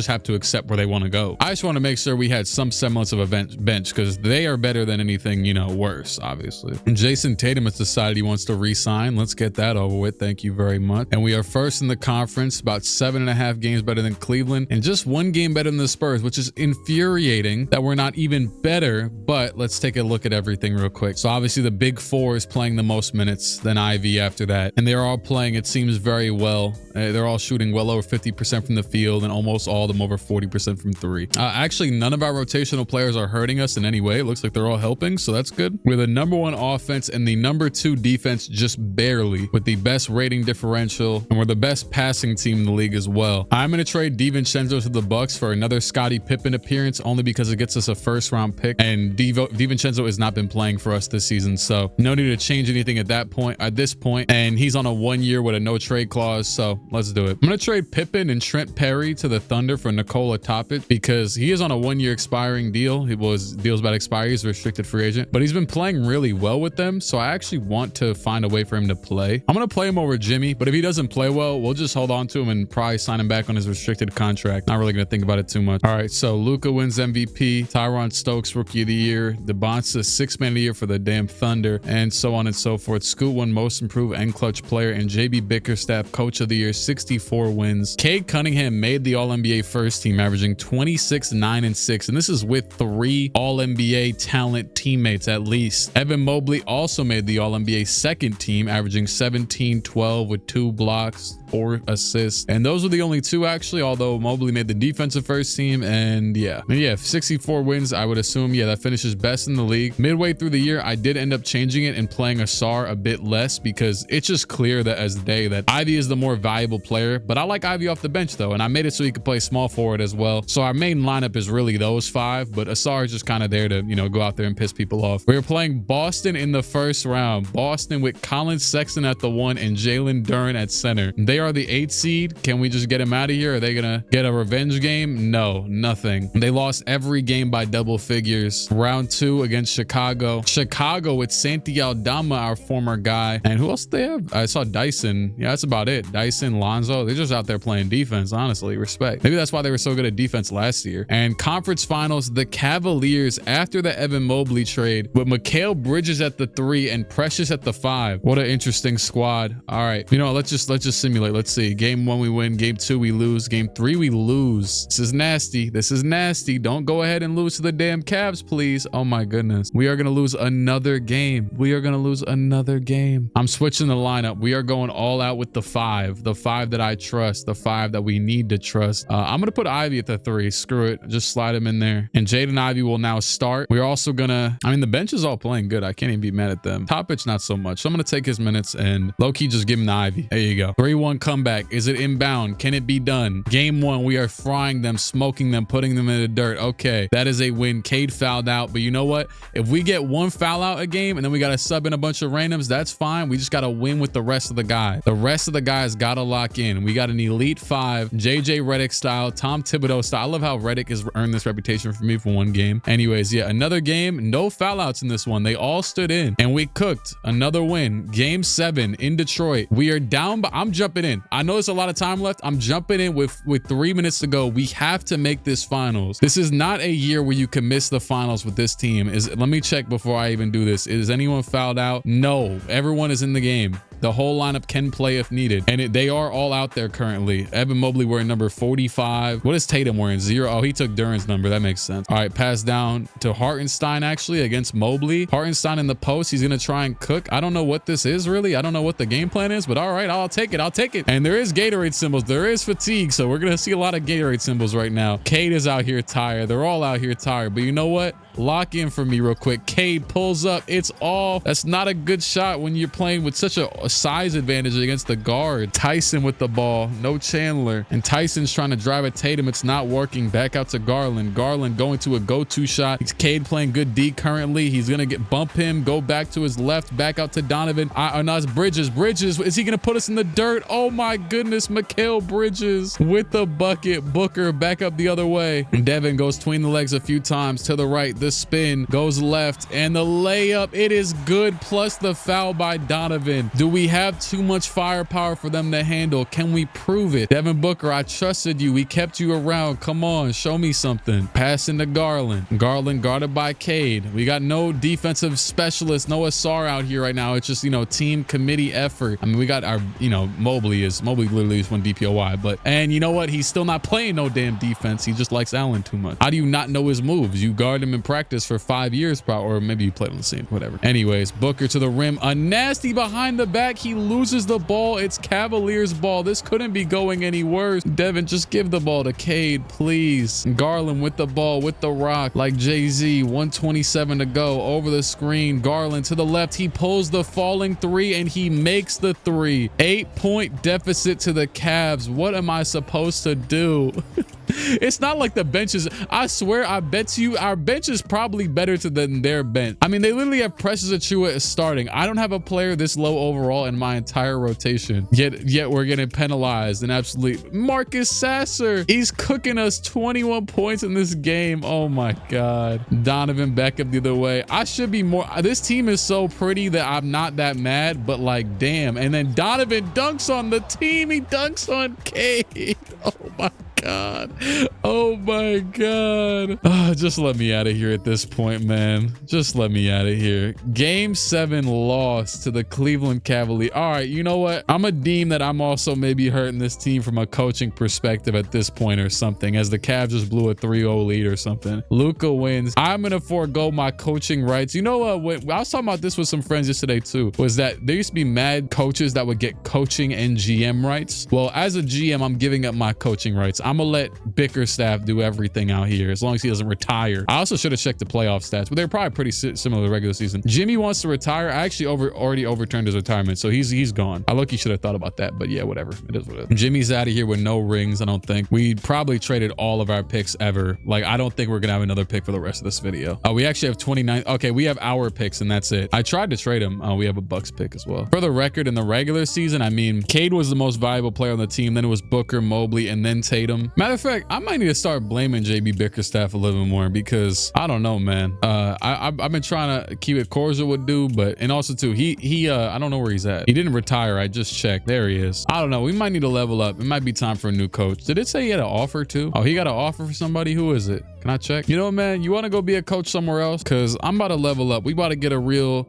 have to accept where they want to go. I just want to make sure we had some semblance of a bench because they are better than anything, you know, worse, obviously. And Jason Tatum has decided he wants to re-sign. Let's get that over with. Thank you very much. And we are first in the conference, about 7.5 games better than Cleveland and just 1 game better than the Spurs, which is infuriating that we're not even better. But let's take a look at everything real quick. So obviously the big 4 is playing the most minutes. minutes than Ivy after that. And they're all playing, it seems, very well. They're all shooting well over 50% from the field and almost all of them over 40% from three. Actually, none of our rotational players are hurting us in any way. It looks like they're all helping, so that's good. We're the #1 offense and the #2 defense, just barely, with the best rating differential, and we're the best passing team in the league as well. I'm going to trade DiVincenzo to the Bucks for another Scottie Pippen appearance, only because it gets us a first-round pick, and DiVincenzo has not been playing for us this season, so no need to change anything at this point, and he's on a 1 year with a no trade clause, so let's do it. I'm going to trade Pippen and Trent Perry to the Thunder for Nikola Topic, because he is on a 1 year expiring deal. Deals about expire. He's a restricted free agent, but he's been playing really well with them, so I actually want to find a way for him to play. I'm going to play him over Jimmy, but if he doesn't play well, we'll just hold on to him and probably sign him back on his restricted contract. Not really going to think about it too much. All right, so Luka wins MVP, Tyron Stokes Rookie of the Year, DeBonsa 6th Man of the Year for the damn Thunder, and so on and so forth. Scoot won Most Improved and Clutch Player, and JB Bickerstaff Coach of the Year, 64 wins. Cade Cunningham made the All-NBA first team, averaging 26, 9, and 6, and this is with 3 All-NBA talent teammates at least. Evan Mobley also made the All-NBA second team, averaging 17, 12 with 2 blocks, 4 assists, and those were the only 2 actually, although Mobley made the defensive first team. And yeah, 64 wins, I would assume. Yeah, that finishes best in the league. Midway through the year, I did end up changing it and playing Asar a bit less, because it's just clear that as the day that Ivy is the more valuable player, but I like Ivy off the bench though, and I made it so he could play small forward as well. So our main lineup is really those 5, but Asar is just kind of there to, you know, go out there and piss people off. We were playing Boston in the first round. Boston with Colin Sexton at the 1 and Jalen Duren at center. They are the 8th seed. Can we just get him out of here? Are they gonna get a revenge game? No, nothing. They lost every game by double figures. Round 2 against Chicago. Chicago with Santi Aldama, our former guy. And who else do they have? I saw Dyson. Yeah, that's about it. Dyson, Lonzo. They're just out there playing defense, honestly. Respect. Maybe that's why they were so good at defense last year. And conference finals, the Cavaliers, after the Evan Mobley trade, with Mikal Bridges at the 3 and Precious at the 5. What an interesting squad. All right, you know, let's just simulate. Let's see. Game 1 we win, game 2 we lose, game 3 we lose. This is nasty. This is nasty. Don't go ahead and lose to the damn Cavs, please. Oh my goodness. We are gonna lose another game. We are gonna lose another game. I'm switching the lineup. We are going all out with the 5 that I trust, the 5 that we need to trust. I'm gonna put Ivy at the 3. Screw it, just slide him in there, and Jaden Ivey will now start. We're also gonna, I mean, the bench is all playing good. I can't even be mad at them. Topic not so much, so I'm gonna take his minutes and low-key just give him the Ivy. There you go. 3-1 comeback. Is it inbound? Can it be done? Game 1, we are frying them, smoking them, putting them in the dirt. Okay, that is a win. Cade fouled out, but you know what? If we get 1 foul out a game and then we got to sub in a bunch of randoms, that's fine. We just got to win with the rest of the guys. The rest of the guys got to lock in. We got an elite 5, JJ Redick style, Tom Thibodeau style. I love how Redick has earned this reputation for me for 1 game. Anyways, yeah, another game, no foul outs in this one. They all stood in and we cooked. Another win. Game 7 in Detroit. We are down, but I'm jumping in. I know there's a lot of time left. I'm jumping in with 3 minutes to go. We have to make this finals. This is not a year where you can miss the finals with this team. Let me check before I even do this. Is anyone fouled out? No, everyone is in the game. The whole lineup can play if needed, and they are all out there currently. Evan Mobley wearing number 45. What is Tatum wearing? 0. Oh, he took Duren's number. That makes sense. All right, pass down to Hartenstein actually against Mobley. Hartenstein in the post. He's gonna try and cook. I don't know what this is really. I don't know what the game plan is, but all right, I'll take it. I'll take it. And there is Gatorade symbols. There is fatigue, so we're gonna see a lot of Gatorade symbols right now. Cade is out here tired. They're all out here tired, but you know what? Lock in for me real quick. Cade pulls up. It's all. That's not a good shot when you're playing with such a size advantage against the guard. Tyson with the ball. No Chandler. And Tyson's trying to drive at Tatum. It's not working. Back out to Garland. Garland going to a go-to shot. It's Cade playing good D currently. He's going to bump him. Go back to his left. Back out to Donovan. No, it's Bridges. Bridges. Is he going to put us in the dirt? Oh my goodness. Mikal Bridges with the bucket. Booker back up the other way. And Devin goes between the legs a few times to the right. The spin goes left and the layup. It is good, plus the foul by Donovan. Do we have too much firepower for them to handle? Can we prove it? Devin Booker, I trusted you. We kept you around. Come on, show me something. Passing to Garland. Garland guarded by Cade. We got no defensive specialist, no Asar out here right now. It's just, you know, team committee effort. I mean, we got our, you know, Mobley literally is one DPOY, but, and you know what? He's still not playing no damn defense. He just likes Allen too much. How do you not know his moves? You guard him in practice for 5 years, probably, or maybe you played on the same, whatever. Anyways, Booker to the rim, a nasty behind the back. He loses the ball. It's Cavaliers ball. This couldn't be going any worse. Devin, just give the ball to Cade, please. Garland with the ball, with the rock, like Jay-Z. 127 to go, over the screen. Garland to the left. He pulls the falling three and he makes the three. 8-point deficit to the Cavs. What am I supposed to do? It's not like the bench is, I swear, I bet you our bench is probably better than their bench. I mean, they literally have Precious Achiuwa starting. I don't have a player this low overall in my entire rotation. Yet we're getting penalized and absolutely. Marcus Sasser, he's cooking us 21 points in this game. Oh my God. Donovan Beckham the other way. I should be more. This team is so pretty that I'm not that mad, but like, damn. And then Donovan dunks on the team. He dunks on Cade. Oh my God. Oh my God. Oh, just let me out of here at this point, man. Just let me out of here. Game 7 loss to the Cleveland Cavaliers. All right, you know what? I'm a deem that I'm also maybe hurting this team from a coaching perspective at this point or something, as the Cavs just blew a 3-0 lead or something. Luka wins. I'm going to forego my coaching rights. You know what? I was talking about this with some friends yesterday too, was that there used to be mad coaches that would get coaching and GM rights. Well, as a GM, I'm giving up my coaching rights. I'm gonna let Bickerstaff do everything out here as long as he doesn't retire. I also should have checked the playoff stats, but they're probably pretty similar to the regular season. Jimmy wants to retire. I actually already overturned his retirement, so he's gone. I look, he should have thought about that, but yeah, whatever. It is what it is. Jimmy's out of here with no rings. I don't think. We probably traded all of our picks ever. Like, I don't think we're gonna have another pick for the rest of this video. We actually have 29. Okay, we have our picks and that's it. I tried to trade him. We have a Bucks pick as well. For the record, in the regular season, I mean, Cade was the most valuable player on the team. Then it was Booker, Mobley, and then Tatum. Matter of fact, I might need to start blaming JB Bickerstaff a little bit more because I don't know, man. I've been trying to keep it cordial with dude, but, and also too, he I don't know where he's at. He didn't retire. I just checked. There he is. I don't know. We might need to level up. It might be time for a new coach. Did it say he had an offer too? Oh, he got an offer for somebody. Who is it? Can I check? You know, man, you want to go be a coach somewhere else? Because I'm about to level up. We about to get a real,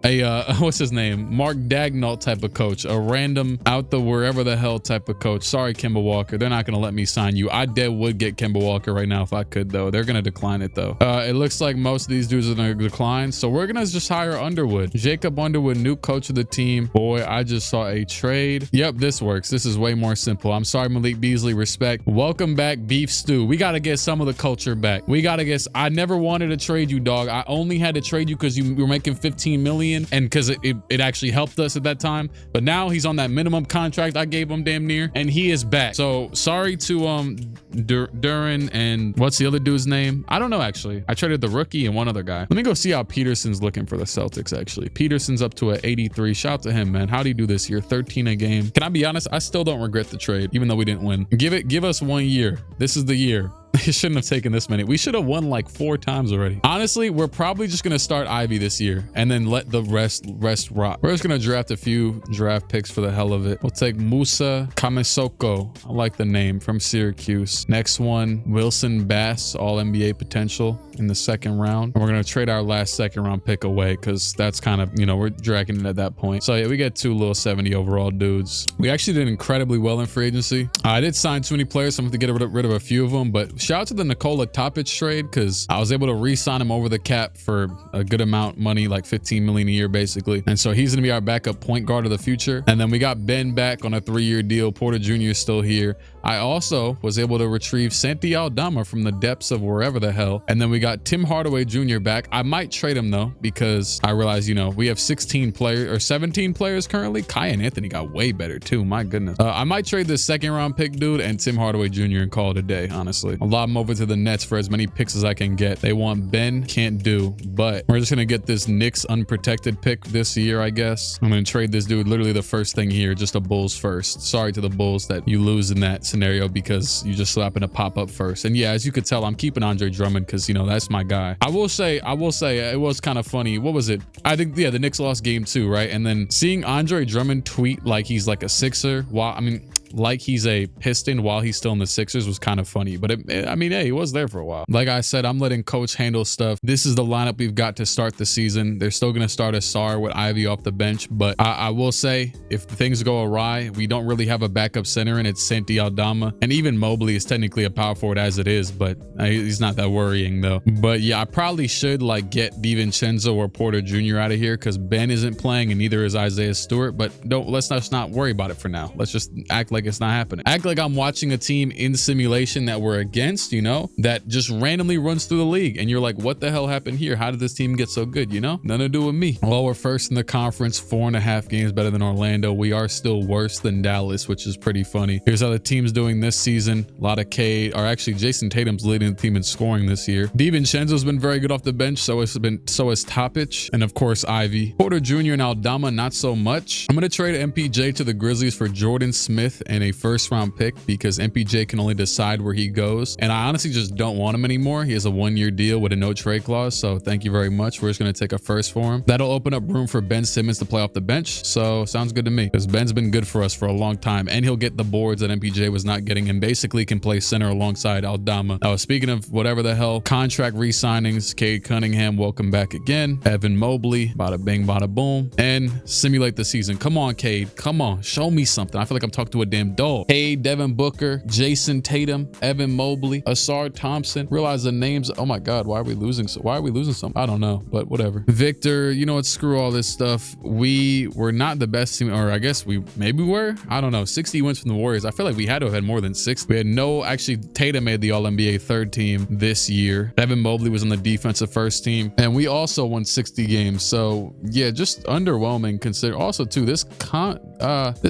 what's his name? Mark Dagnall type of coach. A random out the wherever the hell type of coach. Sorry, Kemba Walker. They're not going to let me sign you. I dead would get Kemba Walker right now if I could, though. They're going to decline it, though. It looks like most of these dudes are going to decline. So we're going to just hire Underwood. Jacob Underwood, new coach of the team. Boy, I just saw a trade. Yep, this works. This is way more simple. I'm sorry, Malik Beasley. Respect. Welcome back, Beef Stew. We got to get some of the culture back. We got to get... I never wanted to trade you, dog. I only had to trade you because you were making 15 million and because it actually helped us at that time. But now he's on that minimum contract I gave him damn near, and he is back. So sorry to Duran and what's the other dude's name? I don't know, actually. I traded the rookie and one other guy. Let me go see how Peterson's looking for the Celtics, actually. Peterson's up to an 83. Shout out to him, man. How'd he do this year? 13 a game. Can I be honest? I still don't regret the trade, even though we didn't win. Give us 1 year. This is the year. It shouldn't have taken this many. We should have won like 4 times already. Honestly, we're probably just going to start Ivy this year and then let the rest rock. We're just going to draft a few draft picks for the hell of it. We'll take Musa Kamesoko. I like the name, from Syracuse. Next one, Wilson Bass, all NBA potential in the 2nd round. And we're going to trade our last 2nd round pick away because that's kind of, you know, we're dragging it at that point. So yeah, we get 2 little 70 overall dudes. We actually did incredibly well in free agency. I did sign too many players, so I'm going to get rid of a few of them, but shout out to the Nikola Topic trade because I was able to re-sign him over the cap for a good amount of money, like 15 million a year basically. And so he's going to be our backup point guard of the future. And then we got Ben back on a 3-year deal. Porter Jr. is still here. I also was able to retrieve Santi Aldama from the depths of wherever the hell. And then we got Tim Hardaway Jr. back. I might trade him though, because I realize, you know, we have 16 players or 17 players currently. Kai and Anthony got way better too. My goodness. I might trade this 2nd round pick dude and Tim Hardaway Jr. and call it a day, honestly. A lob him over to the Nets for as many picks as I can get. They want Ben, can't do, but we're just gonna get this Knicks unprotected pick this year, I guess. I'm gonna trade this dude literally the first thing here, just a Bulls first. Sorry to the Bulls that you lose in that scenario because you just so happen to pop up first. And yeah, as you could tell, I'm keeping Andre Drummond because, you know, that's my guy. I will say it was kind of funny. What was it? I think, yeah, the Knicks lost game 2, right? And then seeing Andre Drummond tweet like he's like a Sixer while, I mean, like he's a Piston while he's still in the Sixers was kind of funny. But I mean, hey, he was there for a while. Like I said, I'm letting coach handle stuff. This is the lineup we've got to start the season. They're still going to start Asar with Ivy off the bench. But I will say, if things go awry, we don't really have a backup center, and it's Santi Aldama. And even Mobley is technically a power forward as it is, but he's not that worrying though. But yeah, I probably should like get DiVincenzo or Porter Jr. out of here because Ben isn't playing and neither is Isaiah Stewart. But let's not worry about it for now. Let's just act like it's not happening. Act like I'm watching a team in simulation that we're against, you know, that just randomly runs through the league. And you're like, what the hell happened here? How did this team get so good? You know, nothing to do with me. Well, we're first in the conference, 4.5 games better than Orlando. We are still worse than Dallas, which is pretty funny. Here's how the team's doing this season. A lot of actually Jason Tatum's leading the team in scoring this year. DiVincenzo's been very good off the bench. So has Topic. And of course, Ivy. Porter Jr. and Aldama, not so much. I'm going to trade MPJ to the Grizzlies for Jordan Smith and a first-round pick because MPJ can only decide where he goes. And I honestly just don't want him anymore. He has a 1-year deal with a no trade clause. So thank you very much. We're just going to take a first for him. That'll open up room for Ben Simmons to play off the bench. So sounds good to me because Ben's been good for us for a long time. And he'll get the boards that MPJ was not getting and basically can play center alongside Aldama. Speaking of whatever the hell, contract re-signings, Cade Cunningham, welcome back again. Evan Mobley, bada bing, bada boom. And simulate the season. Come on, Cade. Come on. Show me something. I feel like I'm talking to a damn dog. Cade, Devin Booker, Jason Tatum, Evan Mobley, Asar Thompson. Realize the names. Oh my God. Why are we losing some? I don't know, but whatever. Victor, you know what? Screw all this stuff. We were not the best team, or I guess maybe we were. I don't know. 60 wins from the Warriors. I feel like we had to have had more than 6. We had actually Tatum made the All-NBA third team this year. Evan Mobley was on the defensive first team, and we also won 60 games. So yeah, just underwhelming. Consider also too, this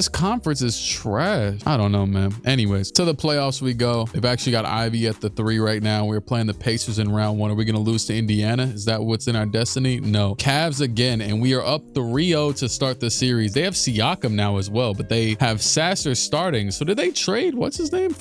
conference is trash. I don't know, man. Anyways, to the playoffs we go. They've actually got Ivy at the 3 right now. We're playing the Pacers in round 1. Are we going to lose to Indiana? Is that what's in our destiny? No. Cavs again, and we are up 3-0 to start the series. They have Siakam now as well, but they have Sasser starting. So did they trade what's his name?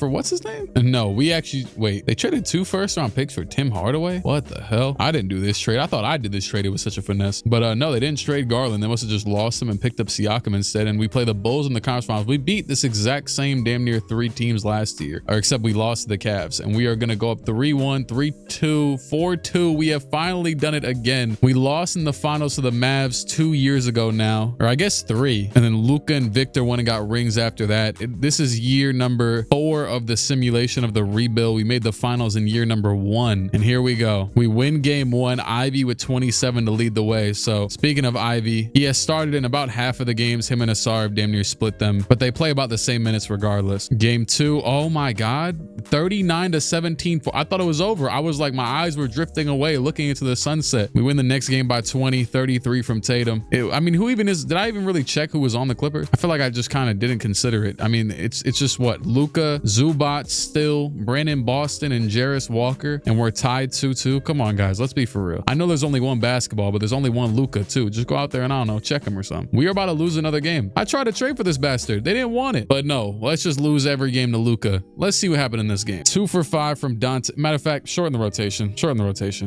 No, we actually wait. They traded 2 first-round picks for Tim Hardaway. What the hell? I didn't do this trade. I thought I did this trade. It was such a finesse. But no, they didn't trade Garland. They must have just lost him and picked up Siakam instead. And we play the Bulls in the conference finals. We beat this exact same damn near 3 teams last year, or except we lost to the Cavs. And we are going to go up 3-1, 3-2, 4-2. We have finally done it again. We lost in the finals to the Mavs 2 years ago now, or I guess 3. And then Luka and Victor went and got rings after that. This is year number 4 of the simulation of the rebuild. We made the finals in year number 1. And here we go. We win game 1. Ivy with 27 to lead the way. So speaking of Ivy, he has started in about half of the games. Him and Asar have damn near split them, but they play about the same minutes regardless. Game 2, oh my God, 39-17. I thought it was over. I was like, my eyes were drifting away looking into the sunset. We win the next game by 20, 33 from Tatum. I mean, who even is, did I even really check who was on the Clippers? I feel like I just kind of didn't consider it. I mean, it's just what? Luka, Zubac, Still, Brandon Boston, and Jarris Walker, and we're tied 2-2. Come on, guys, let's be for real. I know there's only one basketball, but there's only one Luka too. Just go out there and I don't know, check him or something. We are about to lose another game. I tried to trade for this bastard. They didn't want it, but no, let's just lose every game to Luka. Let's see what happened in this game. 2 for 5 from Dante. Matter of fact, shorten the rotation.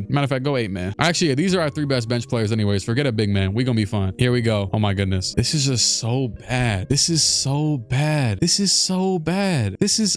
Matter of fact, go 8 man. Actually, yeah, these are our 3 best bench players anyways. Forget a big man. We gonna be fine. Here we go. Oh my goodness. This is just so bad. This is so bad.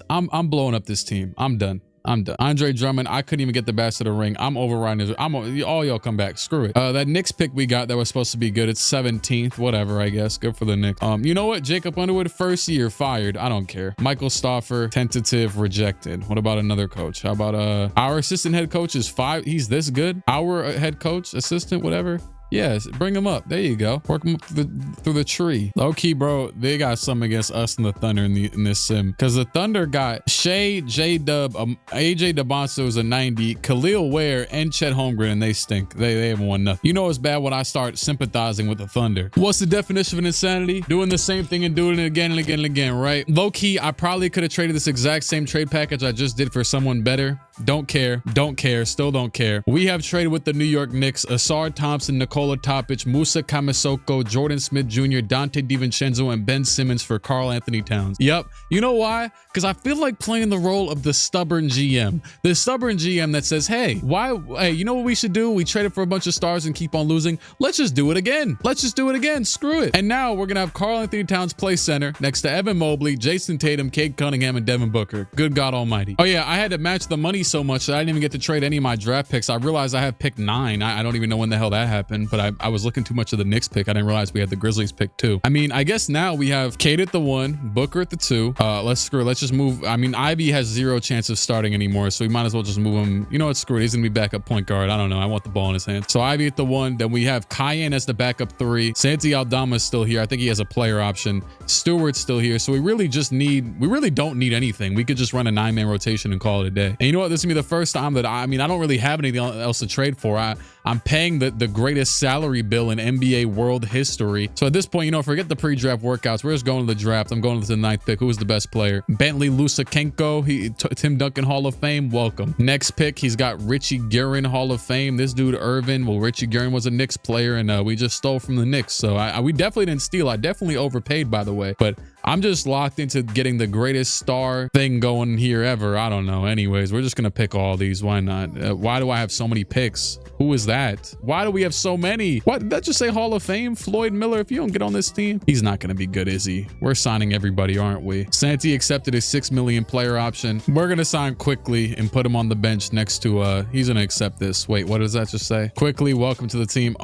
I'm blowing up this team. I'm done. Andre Drummond, I couldn't even get the best of the ring. I'm overriding this. All y'all come back. Screw it. That Knicks pick we got that was supposed to be good. It's 17th. Whatever, I guess. Good for the Knicks. You know what? Jacob Underwood, first year, fired. I don't care. Michael Stauffer, tentative, rejected. What about another coach? How about our assistant head coach is 5? He's this good? Our head coach, assistant, whatever. Yes, bring him up. There you go. Work him up through the tree. Low key, bro, they got something against us and the Thunder in this sim. Because the Thunder got Shea, J-Dub, AJ DeBonso is a 90, Khalil Ware, and Chet Holmgren, and they stink. They haven't won nothing. You know it's bad when I start sympathizing with the Thunder. What's the definition of insanity? Doing the same thing and doing it again and again and again, right? Low key, I probably could have traded this exact same trade package I just did for someone better. Don't care, still don't care. We have traded with the New York Knicks Asar Thompson, Nikola Topic, Musa Kamasoko, Jordan Smith Jr., Dante DiVincenzo, and Ben Simmons for Karl Anthony Towns. Yep. You know why? Because I feel like playing the role of the stubborn GM. The stubborn GM that says, hey, you know what we should do? We traded for a bunch of stars and keep on losing. Let's just do it again. Let's just do it again. Screw it. And now we're going to have Karl Anthony Towns play center next to Evan Mobley, Jason Tatum, Cade Cunningham, and Devin Booker. Good God almighty. Oh yeah, I had to match the money so much that I didn't even get to trade any of my draft picks. I realized I have pick 9. I don't even know when the hell that happened, but I was looking too much of the Knicks pick. I didn't realize we had the Grizzlies pick too. I mean, I guess now we have Cade at the 1, Booker at the 2. Let's just move. I mean, Ivy has 0 chance of starting anymore, so we might as well just move him. You know what? Screw it. He's gonna be backup point guard. I don't know. I want the ball in his hand. So Ivy at the 1. Then we have Cayenne as the backup 3. Santi Aldama is still here. I think he has a player option. Stewart's still here. So we really don't need anything. We could just run a 9-man rotation and call it a day. And you know what? This is gonna be the first time that I don't really have anything else to trade for. I'm paying the greatest salary bill in NBA world history. So at this point, you know, forget the pre-draft workouts. We're just going to the draft. I'm going to the 9th pick. Who was the best player? Bentley Lusakenko, Tim Duncan Hall of Fame. Welcome. Next pick, he's got Richie Guerin Hall of Fame. This dude Irvin. Well, Richie Guerin was a Knicks player, and we just stole from the Knicks. So we definitely didn't steal. I definitely overpaid, by the way. But I'm just locked into getting the greatest star thing going here ever. I don't know. Anyways, we're just gonna pick all these. Why not? Why do I have so many picks? Who is that? Why do we have so many? What did that just say? Hall of Fame? Floyd Miller? If you don't get on this team, he's not gonna be good, is he? We're signing everybody, aren't we? Santi accepted his $6 million player option. We're gonna sign Quickly and put him on the bench next to he's gonna accept this. Wait, what does that just say? Quickly, welcome to the team.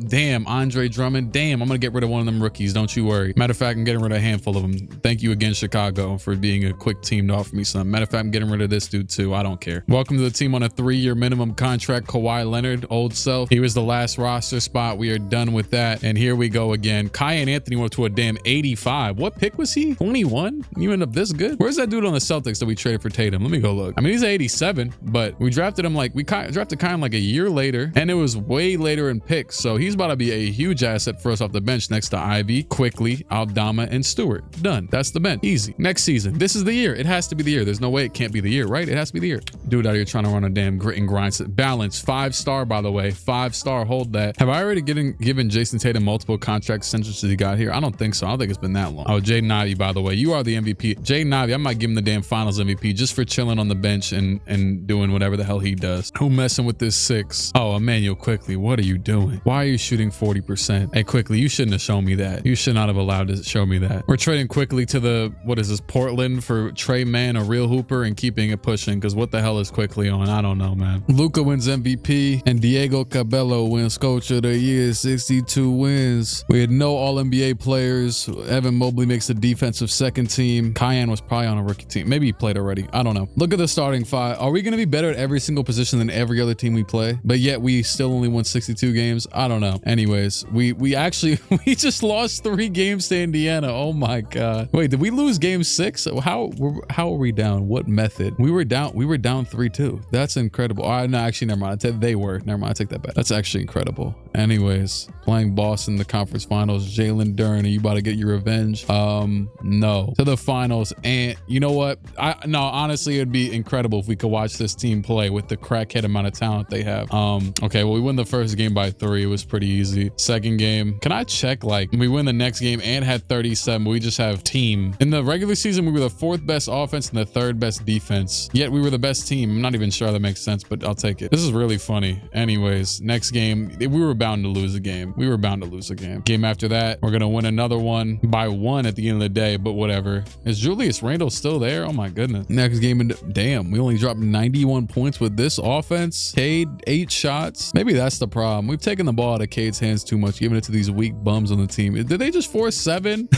Damn, Andre Drummond. Damn, I'm gonna get rid of one of them rookies. Don't you worry. Matter of fact, I'm getting rid of a handful of them. Thank you again, Chicago, for being a quick team to offer me something. Matter of fact, I'm getting rid of this dude too. I don't care. Welcome to the team on a 3-year minimum contract. Kawhi Leonard, old self. He was the last roster spot. We are done with that. And here we go again. Cayenne Anthony went to a damn 85. What pick was he? 21? You end up this good? Where's that dude on the Celtics that we traded for Tatum? Let me go look. I mean, he's 87, but we drafted him we drafted Cayenne like a year later, and it was way later in picks. So he's about to be a huge asset for us off the bench next to Ivy, Quickly, Aldama, and Stewart. Done. That's the bench. Easy. Next season. This is the year. It has to be the year. There's no way it can't be the year, right? It has to be the year. Dude out here trying to run a damn grit and grind. Balance. 5-star, by the way. 5-star. Hold that. Have I already given Jason Tatum multiple contract extensions since he got here? I don't think so. I don't think it's been that long. Oh, Jaden Ivey, by the way. You are the MVP. Jaden Ivey, I might give him the damn finals MVP just for chilling on the bench and doing whatever the hell he does. Who messing with this 6? Oh, Emmanuel Quickly. What are you doing? Why are you shooting 40%? Hey, Quickly, you shouldn't have shown me that. You should not have allowed to show me that. We're trading Quickly to the, what is this, Portland for Trey Mann, a real hooper, and keeping it pushing, because what the hell is Quickly on? I don't know, man. Luka wins MVP and Diego Cabello wins Coach of the Year, 62 wins. We had no All-NBA players. Evan Mobley makes the defensive second team. Cayenne was probably on a rookie team. Maybe he played already. I don't know. Look at the starting 5. Are we going to be better at every single position than every other team we play? But yet we still only won 62 games. I don't know. Anyways, we actually, we just lost 3 games to Indiana. Oh my God. Wait, did we lose game 6? How are we down? What method? We were down 3-2. That's incredible. No, actually, never mind. They were. Never mind. I take that back. That's actually incredible. Anyways, playing Boston in the conference finals. Jalen Duren, are you about to get your revenge? No. To the finals. And you know what? No, honestly, it'd be incredible if we could watch this team play with the crackhead amount of talent they have. Okay, well, we won the first game by 3. It was pretty easy. Second game, can I check, we win the next game and had 37, but we just have team. In the regular season, we were the 4th best offense and the 3rd best defense, yet we were the best team. I'm not even sure that makes sense, but I'll take it. This is really funny. Anyways, next game, we were bound to lose a game. We were bound to lose a game. Game after that, we're gonna win another one by 1 at the end of the day, but whatever. Is Julius Randle still there? Oh my goodness. Next game, damn, we only dropped 91 points with this offense. Cade, 8 shots. Maybe that's the problem. We've taken the ball out of Cade's hands too much, giving it to these weak bums on the team. Did they just force 7?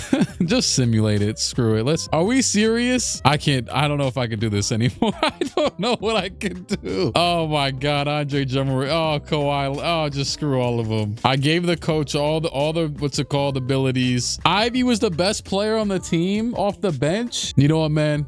Just simulate it. Screw it. Are we serious? I don't know if I can do this anymore. I don't know what I can do. Oh my God, Andre Drummond. Oh, Kawhi. Oh, just screw all of them. I gave the coach all the what's it called, abilities. Ivy was the best player on the team off the bench. You know what, man?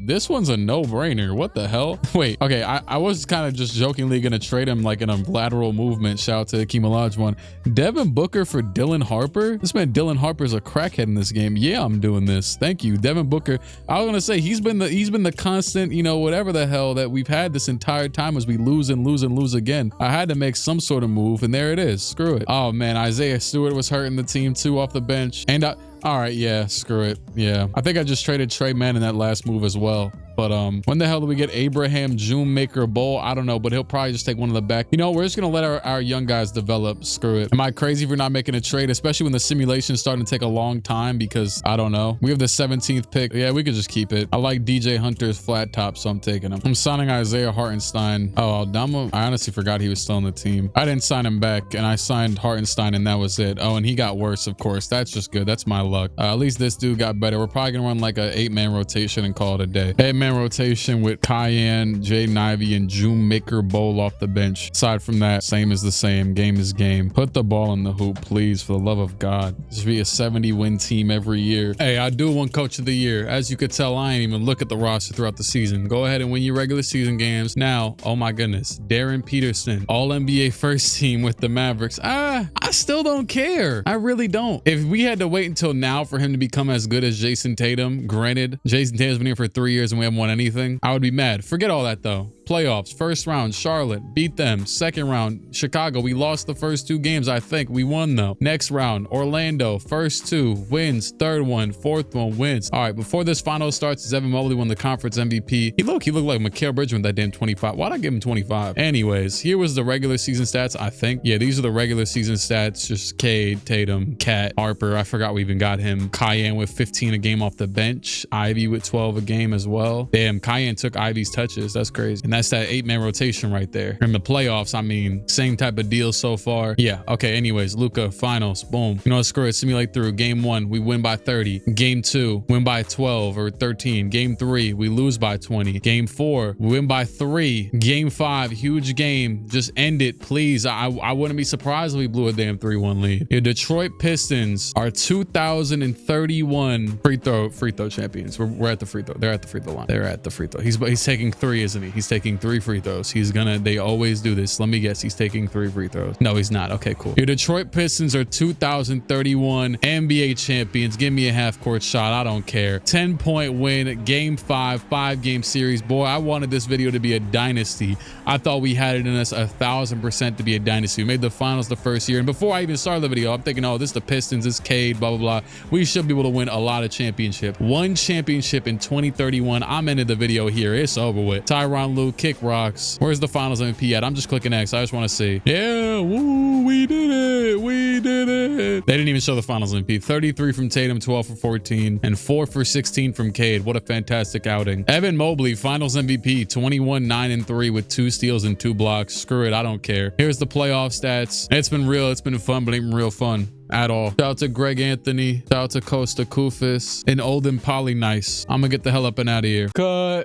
This one's a no-brainer. What the hell? Wait, okay. I was kind of just jokingly gonna trade him like in a lateral movement. Shout out to Hakeem Olajuwon. Devin Booker for Dylan Harper. This man Dylan Harper's a crackhead in this game. Yeah, I'm doing this. Thank you, Devin Booker. I was gonna say he's been the constant, you know, whatever the hell that we've had this entire time as we lose and lose and lose again. I had to make some sort of move, and there it is. Screw it. Oh man, Isaiah Stewart was hurting the team too off the bench, and all right, yeah, screw it. Yeah, I think I just traded Trey Mann in that last move as well. But when the hell do we get Abraham Junemaker Bowl? I don't know, but he'll probably just take one of the back. You know, we're just gonna let our young guys develop. Screw it. Am I crazy for not making a trade, especially when the simulation's starting to take a long time? Because I don't know. We have the 17th pick. Yeah, we could just keep it. I like DJ Hunter's flat top, so I'm taking him. I'm signing Isaiah Hartenstein. Oh, Aldama. I honestly forgot he was still on the team. I didn't sign him back, and I signed Hartenstein, and that was it. Oh, and he got worse, of course. That's just good. That's my luck. At least this dude got better. We're probably gonna run like a 8-man rotation and call it a day. 8-man rotation with Cayenne, Jaden Ivey, and Junemaker Bowl off the bench. Aside from that, same is the same. Game is game. Put the ball in the hoop, please, for the love of God. This should be a 70-win team every year. Hey, I do win Coach of the Year. As you could tell, I ain't even look at the roster throughout the season. Go ahead and win your regular season games. Now, oh my goodness, Darren Peterson, All-NBA first team with the Mavericks. I still don't care. I really don't. If we had to wait until now for him to become as good as Jason Tatum, granted, Jason Tatum's been here for 3 years and we haven't won anything, I would be mad. Forget all that though. Playoffs, first round, Charlotte, beat them. Second round, Chicago, we lost the first 2 games. I think we won though. Next round, Orlando, first 2 wins, third one, fourth one wins. All right, before this final starts, Evan Mobley won the conference MVP. He looked like Mikal Bridgman that damn 25. Why'd I give him 25? Anyways, here was the regular season stats, I think. Yeah, these are the regular season stats. Just Cade, Tatum, Cat, Harper. I forgot we even got him. Cayenne with 15 a game off the bench. Ivy with 12 a game as well. Damn, Cayenne took Ivy's touches. That's crazy. And that's that 8-man rotation right there. In the playoffs, I mean, same type of deal so far. Yeah, okay, anyways, Luka, finals, boom. You know what, screw it, simulate through. Game 1, we win by 30. Game 2, win by 12 or 13. Game 3, we lose by 20. Game 4, we win by 3. Game 5, huge game. Just end it, please. I wouldn't be surprised if we blew a damn 3-1 lead. Your Detroit Pistons are 2031 free throw champions. We're at the free throw. They're at the free throw line. They're at the free throw. He's taking 3, isn't he? He's taking 3 free throws. They always do this. Let me guess. He's taking 3 free throws. No, he's not. Okay, cool. Your Detroit Pistons are 2031 NBA champions. Give me a half-court shot. I don't care. 10-point win. Game 5, 5-game series. Boy, I wanted this video to be a dynasty. I thought we had it in us 1,000% to be a dynasty. We made the finals the first year. And before I even started the video, I'm thinking, oh, this is the Pistons. This is Cade, blah, blah, blah. We should be able to win a lot of championships. 1 championship in 2031. I'm ending the video here. It's over with. Tyronn Lue, kick rocks. Where's the finals MVP at? I'm just clicking X. I just want to see. Yeah, woo, we did it. We did it. They didn't even show the finals MVP. 33 from Tatum, 12 for 14, and 4 for 16 from Cade. What a fantastic outing. Evan Mobley, finals MVP, 21, 9, and 3 with 2 steals and 2 blocks. Screw it. I don't care. Here's the playoff stats. It's been real. It's been fun, but ain't real fun at all. Shout out to Greg Anthony. Shout out to Costa Kufis and Olden Polynice. I'm gonna get the hell up and out of here. Cut.